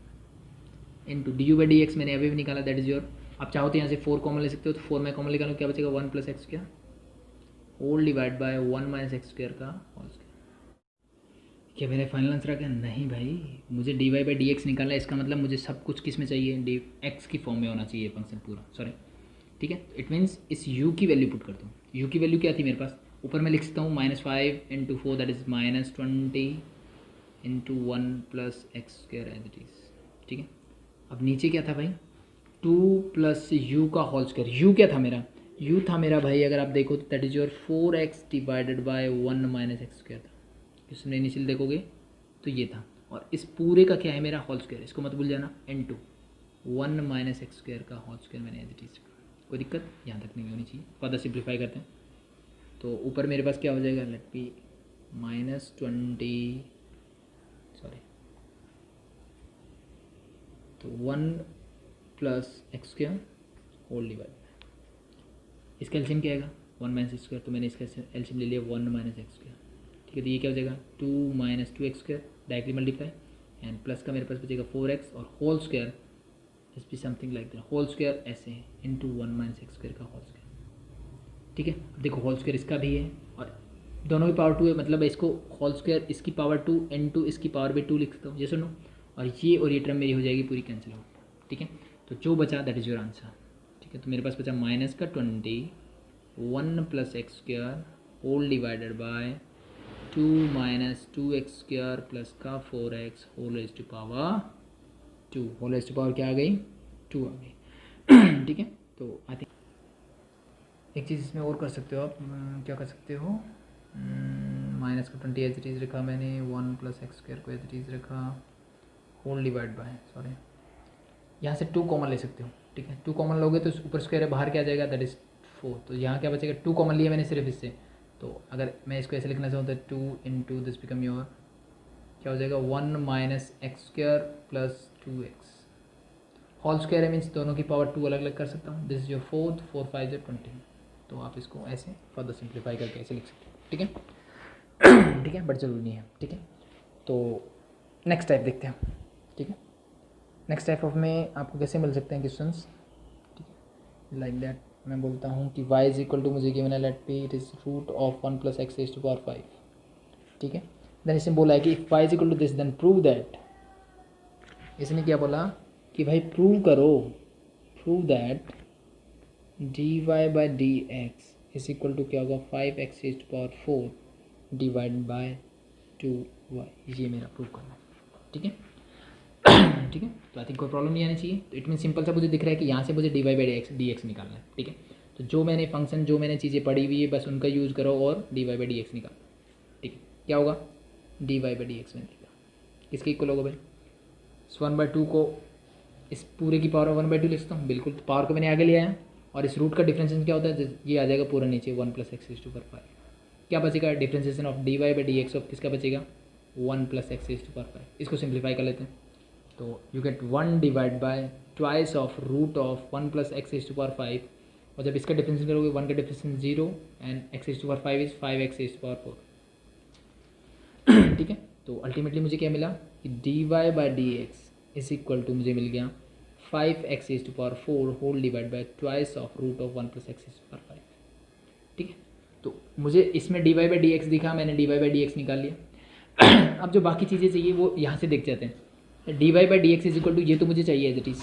into du by dx मैंने अभी भी निकाला, दैट इज योर, आप चाहो तो यहाँ से 4 कॉमन ले सकते हो, तो 4 मैं कॉमन निकालूँ, क्या बचेगा 1 plus x² whole divide by 1 minus x² का होल स्क्वायर। क्या मेरा फाइनल आंसर आ गया, नहीं भाई, मुझे dy बाई dx निकालना है, इसका मतलब मुझे सब कुछ किस में चाहिए, x की फॉर्म में होना चाहिए फंक्शन पूरा, सॉरी, ठीक है। इट मीन्स इस u की वैल्यू पुट करता हूँ, u की वैल्यू क्या थी मेरे पास ऊपर मैं लिख सकता हूँ -5 into 4 that is -20 into 1 plus x square as it is. ठीक है, अब नीचे क्या था भाई, 2 प्लस यू का होल स्क्वायर। यू क्या था मेरा, यू था मेरा भाई अगर आप देखो तो that is your 4x divided by 1 minus x square था। इसमें इनिशियल देखोगे तो ये था, और इस पूरे का क्या है मेरा होल स्क्वायर, इसको मत भूल जाना, इंटू 1 माइनस एक्स स्क्वायर का होल स्क्वायर मैंने एज इट इज़। कोई दिक्कत यहाँ तक नहीं होनी चाहिए। फर्दर सिंप्लीफाई करते हैं तो ऊपर मेरे पास क्या हो जाएगा, लेट बी -20 सॉरी तो 1 plus x square whole divide, इसका एलसीएम क्या आएगा 1 माइनस एक्स स्क्वायर, तो मैंने इसका एलसीएम ले लिया 1 माइनस एक्स स्क्वायर। ठीक है, तो ये क्या हो जाएगा 2 minus 2 x square directly multiply, and plus का मेरे पास बचेगा 4x और होल स्क्वायर इस भी something like that, whole square ऐसे इंटू 1 माइनस एक्स स्क्वायर का होल स्क्वायर। ठीक है, देखो होल स्क्वायर इसका भी है और दोनों की पावर 2 है, मतलब इसको होल स्क्वायर इसकी पावर 2 इंटू इसकी पावर भी 2 लिख सकता हूँ, ये सुनो, और ये टर्म मेरी हो जाएगी पूरी कैंसिल आउट। ठीक है, तो जो बचा दैट इज़ योर आंसर। ठीक है, तो मेरे पास बचा माइनस का 20 1 plus x square whole divided by 2 minus 2 x square plus का 4x whole raise to power 2, whole raise to power क्या आ गई 2 आ गई। ठीक है, तो आई थिंक एक चीज़ इसमें और कर सकते हो आप, क्या कर सकते हो, माइनस का 20 एज इट इज़ रखा मैंने, 1 प्लस एक्स स्क्वायर को एज इट इज़ रखा, होल डिवाइड बाय सॉरी यहाँ से 2 कॉमन ले सकते हो। ठीक है, 2 कॉमन लोगे तो ऊपर स्क्वायर है, बाहर क्या आ जाएगा दैट इज़ 4, तो यहाँ क्या बचेगा 2 कॉमन लिया मैंने सिर्फ इससे, तो अगर मैं इसको ऐसे लिखना चाहूँ तो 2 इंटू दिस बिकम योर क्या हो जाएगा 1 minus x square plus 2x whole square है, मीन्स दोनों की पावर 2 अलग अलग कर सकता हूँ, दिस इज योर 4 4 5 20, तो आप इसको ऐसे फर्दर सिंप्लीफाई करके ऐसे लिख सकते हो। ठीक है, ठीक है, बट जरूरी नहीं है। ठीक है, तो नेक्स्ट टाइप देखते हैं। ठीक है, नेक्स्ट टाइप ऑफ में आपको कैसे मिल सकते हैं क्वेश्चंस। ठीक है, लाइक दैट मैं बोलता हूँ कि y इज इक्वल टू मुझे गिवन है let be it is root of 1 plus x raise to power 5। ठीक है, देन इसने बोला है कि if y is equal to this then prove that, इसने क्या बोला कि भाई प्रूव करो, prove that dy by d x is equal to क्या होगा 5x raise to power 4 divide by 2y, ये मेरा प्रूव करना है। ठीक है, ठीक है, तो आई थिंक कोई प्रॉब्लम नहीं आनी चाहिए। तो इट मीन सिंपल सा मुझे दिख रहा है कि यहाँ से मुझे dy बाई डी एक्स निकालना है। ठीक है, तो जो मैंने फंक्शन जो मैंने चीज़ें पढ़ी हुई है बस उनका यूज़ करो और dy बाई डी एक्स निकालो। ठीक है, क्या होगा dy बाई डी एक्स में निकाला, किसके इक्वल होगा भाई 1/2 को इस पूरे की पावर 1/2 लिख सकता हूँ, बिल्कुल, तो पावर को मैंने आगे लिया है, और इस रूट का डिफ्रेंशिएशन क्या होता है, ये आ जाएगा पूरा नीचे 1 plus x raise to power 5। क्या बचेगा differentiation of dy by d x of किसका बचेगा 1 plus x raise to power 5। इसको सिंप्लीफाई कर लेते हैं तो you get 1 divide by twice of root of 1 plus x raise to power 5, और जब इसका डिफरेंशिएशन करोगे 1 का differentiation 0 and x raise to power 5 is 5x raise to power 4। ठीक है, तो अल्टीमेटली मुझे क्या मिला कि dy by d x is equal to मुझे मिल गया 5x raise to power 4 whole divide by twice of root of 1 plus x raise to power 5। ठीक है, तो मुझे इसमें dy बाई डी एक्स दिखा, मैंने dy बाई डी एक्स निकाल लिया। अब जो बाकी चीज़ें चाहिए वो यहाँ से देख जाते हैं। dy by d x is equal to ये तो मुझे चाहिए एज इट इज़,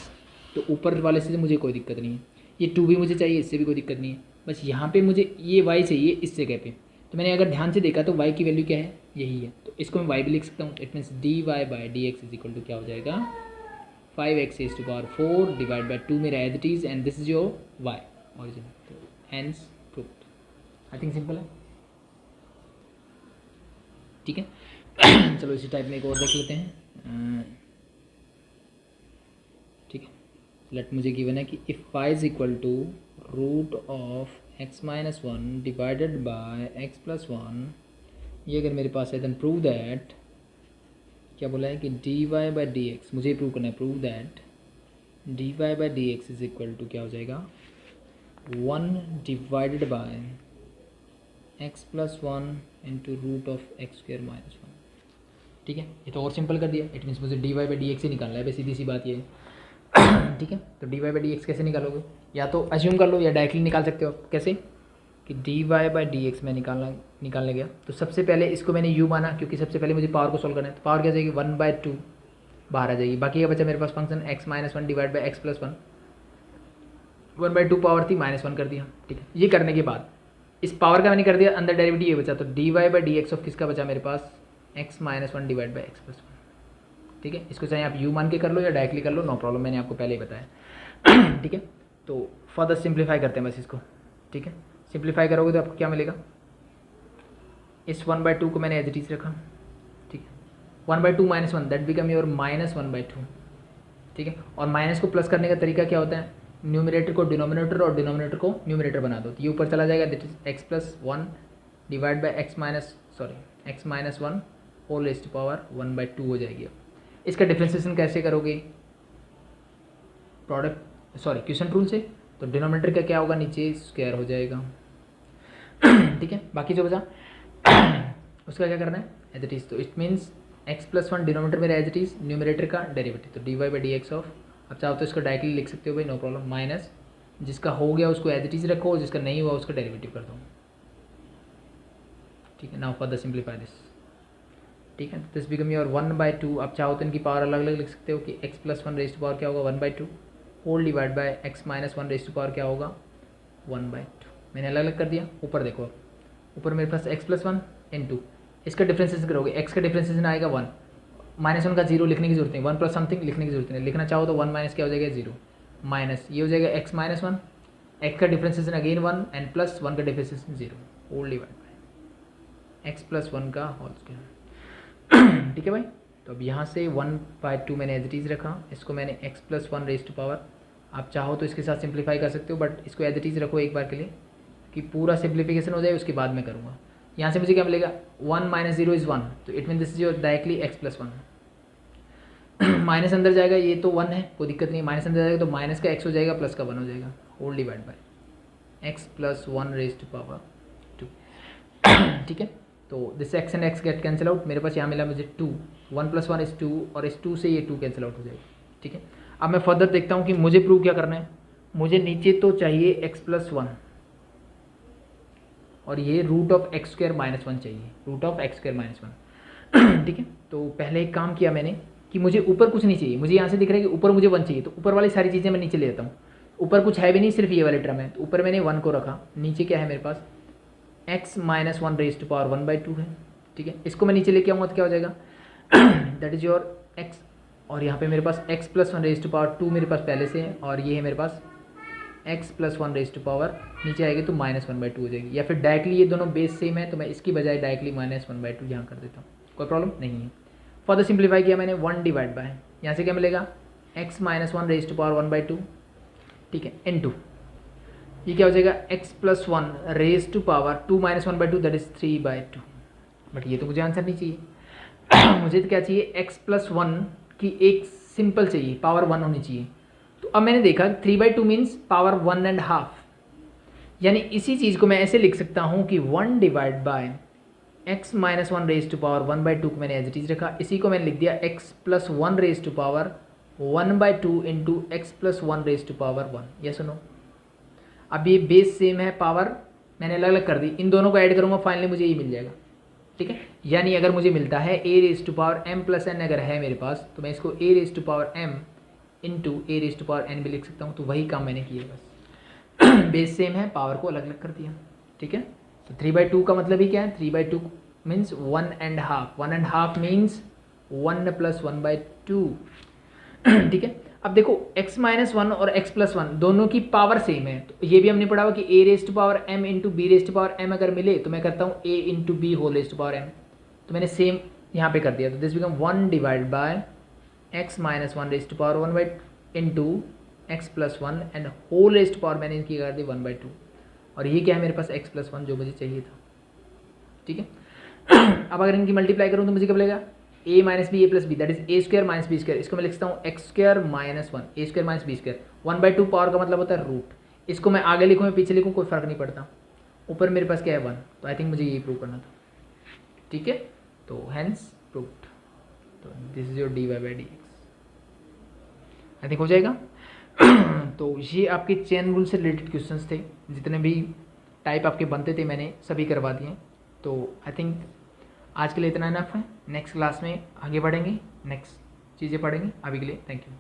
तो ऊपर वाले से मुझे कोई दिक्कत नहीं है, ये 2 भी मुझे चाहिए, इससे भी कोई दिक्कत नहीं है, बस यहाँ पे मुझे ये y चाहिए इस जगह पे। तो मैंने अगर ध्यान से देखा तो y की वैल्यू क्या है, यही है, तो इसको मैं y भी लिख सकता हूँ। It means dy by d x is equal to क्या हो जाएगा 5x raise to power 4 divide by 2 मेरा as it is, and this is your y origin, तो hence proved. I think simple है। ठीक है, चलो इसी टाइप में एक और देख लेते हैं। ठीक है, लेट मुझे गिवन है कि if y is equal to root of x minus 1 divided by x plus 1, ये अगर मेरे पास है देन प्रूव दैट, क्या बोला है कि dy बाई डी एक्स, मुझे प्रूव करना है, prove that dy by d x is equal to क्या हो जाएगा 1 divided by x plus 1 into root of x square minus 1। ठीक है, ये तो और सिंपल कर दिया। इट मीन्स मुझे dy बाई डी एक्स ही निकालना है, बस सीधी सी बात ये है। ठीक है, तो dy बाई डी एक्स कैसे निकालोगे, या तो अज्यूम कर लो या डायरेक्टली निकाल सकते हो। कैसे कि dy बाई डी एक्स में निकालने गया तो सबसे पहले इसको मैंने u माना, क्योंकि सबसे पहले मुझे पावर को सॉल्व करना है, तो पावर क्या जाएगी 1/2 बाहर आ जाएगी, बाकी का बचा मेरे पास function x minus 1 divide by x plus 1, 1/2 power थी -1 कर दिया। ठीक है, ये करने के बाद इस पावर का मैंने कर दिया, अंदर डेरिवेटिव ये बचा, तो dy by d x of किसका बचा मेरे पास, x minus one divide by x plus one. ठीक है, इसको चाहे आप u मान के कर लो या डायरेक्टली कर लो, नो प्रॉब्लम, मैंने आपको पहले ही बताया। ठीक है, तो फर्दर सिंप्लीफाई करते हैं बस इसको। ठीक है, सिंप्लीफाई करोगे तो आपको क्या मिलेगा, इस 1/2 को मैंने एज इट इज रखा। ठीक है, 1/2 minus one that become your minus 1/2। ठीक है, और माइनस को प्लस करने का तरीका क्या होता है, न्यूमरेटर को डिनोमिनेटर और डिनोमिनेटर को न्यूमरेटर बना दो, तो ये ऊपर चला जाएगा, that is x plus one divide by x minus one whole raised to power 1/2 हो जाएगी। अब इसका डिफ्रेंसिएशन कैसे करोगे, क्वेश्चन रूल से, तो डिनोमिनेटर का क्या होगा, नीचे स्क्वायर हो जाएगा। ठीक है, बाकी जो बचा उसका क्या करना है, एज इट इज़, तो it means x plus one denominator मेरा एज इट इज़, न्यूमरेटर का डेरिवेटिव, तो d y by d x of, अब चाहो तो इसको डायरेक्टली लिख सकते हो भाई, नो प्रॉब्लम, माइनस जिसका हो गया उसको एज इट इज़ रखो, जिसका नहीं हुआ उसका डेरिवेटिव कर दो। ठीक है, नाउ फर्दर सिंप्लीफाई दिस। ठीक है, दिस बिकम योर 1/2, अब चाहो तो इनकी पावर अलग अलग लिख सकते हो कि x plus one raised to power क्या होगा 1/2 whole divide by x minus one raised to power क्या होगा 1/2। मैंने अलग अलग कर दिया। ऊपर देखो, ऊपर मेरे पास x प्लस वन इंटू, इसका डिफ्रेंसिएशन करोगे, x का डिफ्रेंसिएशन आएगा 1, माइनस वन का जीरो लिखने की जरूरत नहीं, 1 प्लस समथिंग लिखने की जरूरत नहीं, लिखना चाहो तो 1 माइनस क्या हो जाएगा 0, माइनस ये हो जाएगा x माइनस वन, x का डिफ्रेंसिएशन अगेन 1 एंड प्लस 1 का differentiation 0 whole divide by x plus one का होल स्क्वायर। ठीक है भाई, तो अब यहाँ से 1/2 मैंने एज इट इज़ रखा, इसको मैंने x plus one raised to power, आप चाहो तो इसके साथ सिंप्लीफाई कर सकते हो, बट इसको एज इट इज़ रखो एक बार के लिए कि पूरा सिंप्लीफिकेशन हो जाए, उसके बाद में करूँगा। यहाँ से मुझे क्या मिलेगा, 1 माइनस 0 इज़ 1, तो it mean this is your directly x plus one. Minus अंदर जाएगा, ये तो 1 है, कोई दिक्कत नहीं, माइनस अंदर जाएगा तो माइनस का x हो जाएगा, प्लस का 1 हो जाएगा, whole divide by x plus one raised to power 2। ठीक है, तो this x and x get cancel out, मेरे पास यहाँ मिला मुझे 2, 1 प्लस वन इज़ 2, और इस 2 से ये 2 कैंसिल आउट हो जाएगा। ठीक है, अब मैं फर्दर देखता हूँ कि मुझे प्रूव क्या करना है। मुझे नीचे तो चाहिए x प्लस वन, और ये root of x square minus one चाहिए, root of x square minus one. ठीक है, तो पहले एक काम किया मैंने कि मुझे ऊपर कुछ नहीं चाहिए, मुझे यहाँ से दिख रहा है कि ऊपर मुझे 1 चाहिए, तो ऊपर वाली सारी चीज़ें मैं नीचे ले जाता हूँ। ऊपर कुछ है भी नहीं, सिर्फ ये वाले टर्म है, तो ऊपर मैंने 1 को रखा, नीचे क्या है मेरे पास x minus one raised to power 1/2 है। ठीक है, इसको मैं नीचे लेके आऊँगा तो क्या हो जाएगा, दैट इज़ योर x, और यहाँ पे मेरे पास x plus one raised to power 2 मेरे पास पहले से है, और ये है मेरे पास x plus one raised to power, नीचे आएगी तो माइनस 1/2 हो जाएगी, या फिर डायरेक्टली ये दोनों बेस सेम है तो मैं इसकी बजाय डायरेक्टली माइनस 1/2 यहाँ कर देता हूँ, कोई प्रॉब्लम नहीं है। फर्दर सिंप्लीफाई किया मैंने, 1 डिवाइड बाय, यहाँ से क्या मिलेगा x minus one raised to power 1/2। ठीक है, इनटू ये क्या हो जाएगा x plus one raised to power 2 minus 1/2 that is 3/2। But ये तो मुझे आंसर नहीं चाहिए। मुझे तो क्या चाहिए, x प्लस वन की एक सिंपल चाहिए, पावर 1 होनी चाहिए। तो अब मैंने देखा 3/2 मीन्स पावर 1.5, यानी इसी चीज़ को मैं ऐसे लिख सकता हूँ कि 1 divide by x minus one raised to power 1/2 को मैंने एज इट इज रखा, इसी को मैंने लिख दिया x plus one raised to power 1/2 into x plus one raised to power 1। ये सुनो, अब ये बेस सेम है, पावर मैंने अलग अलग कर दी, इन दोनों को ऐड करूँगा, फाइनली मुझे ये मिल जाएगा। ठीक है, यानी अगर मुझे मिलता है a raised to power m plus n अगर है मेरे पास, तो मैं इसको a raised to power m into a raised to power n भी लिख सकता हूँ। तो वही काम मैंने किया, बस बेस सेम है, पावर को अलग अलग कर दिया। ठीक है, तो 3/2 का मतलब ही क्या है, 3/2 मीन्स 1.5, 1.5 मीन्स 1 प्लस 1/2। ठीक है, अब देखो x माइनस वन और x प्लस वन दोनों की पावर सेम है, तो ये भी हमने पढ़ा हुआ कि a raised to power m into b raised to power m अगर मिले तो मैं करता हूँ a into b whole raised to power m, तो मैंने सेम यहाँ पे कर दिया। तो this become 1 divide by x minus one raised to power 1 into x plus one and whole raised to power मैंने इनकी कर दी 1/2, और ये क्या है मेरे पास x प्लस वन जो मुझे चाहिए था। ठीक है, अब अगर इनकी मल्टीप्लाई करूँ तो मुझे क्या मिलेगा, a minus b a plus b that is a square minus b square, इसको मैं लिखता हूँ x square minus one, a square minus b square, 1/2 power का मतलब होता है रूट, इसको मैं आगे लिखूँ या पीछे लिखूँ कोई फर्क नहीं पड़ता, ऊपर मेरे पास क्या है 1, तो आई थिंक मुझे यही प्रूव करना था। ठीक है, तो हैंस प्रूव्ड, तो this is your dy by d x, I think हो जाएगा। तो ये आपके चेन रूल से रिलेटेड क्वेश्चंस थे, जितने भी टाइप आपके बनते थे मैंने सभी करवा दिए। तो आई थिंक आज के लिए इतना इनफ है, नेक्स्ट क्लास में आगे बढ़ेंगे, नेक्स्ट चीज़ें पढ़ेंगे। अभी के लिए थैंक यू।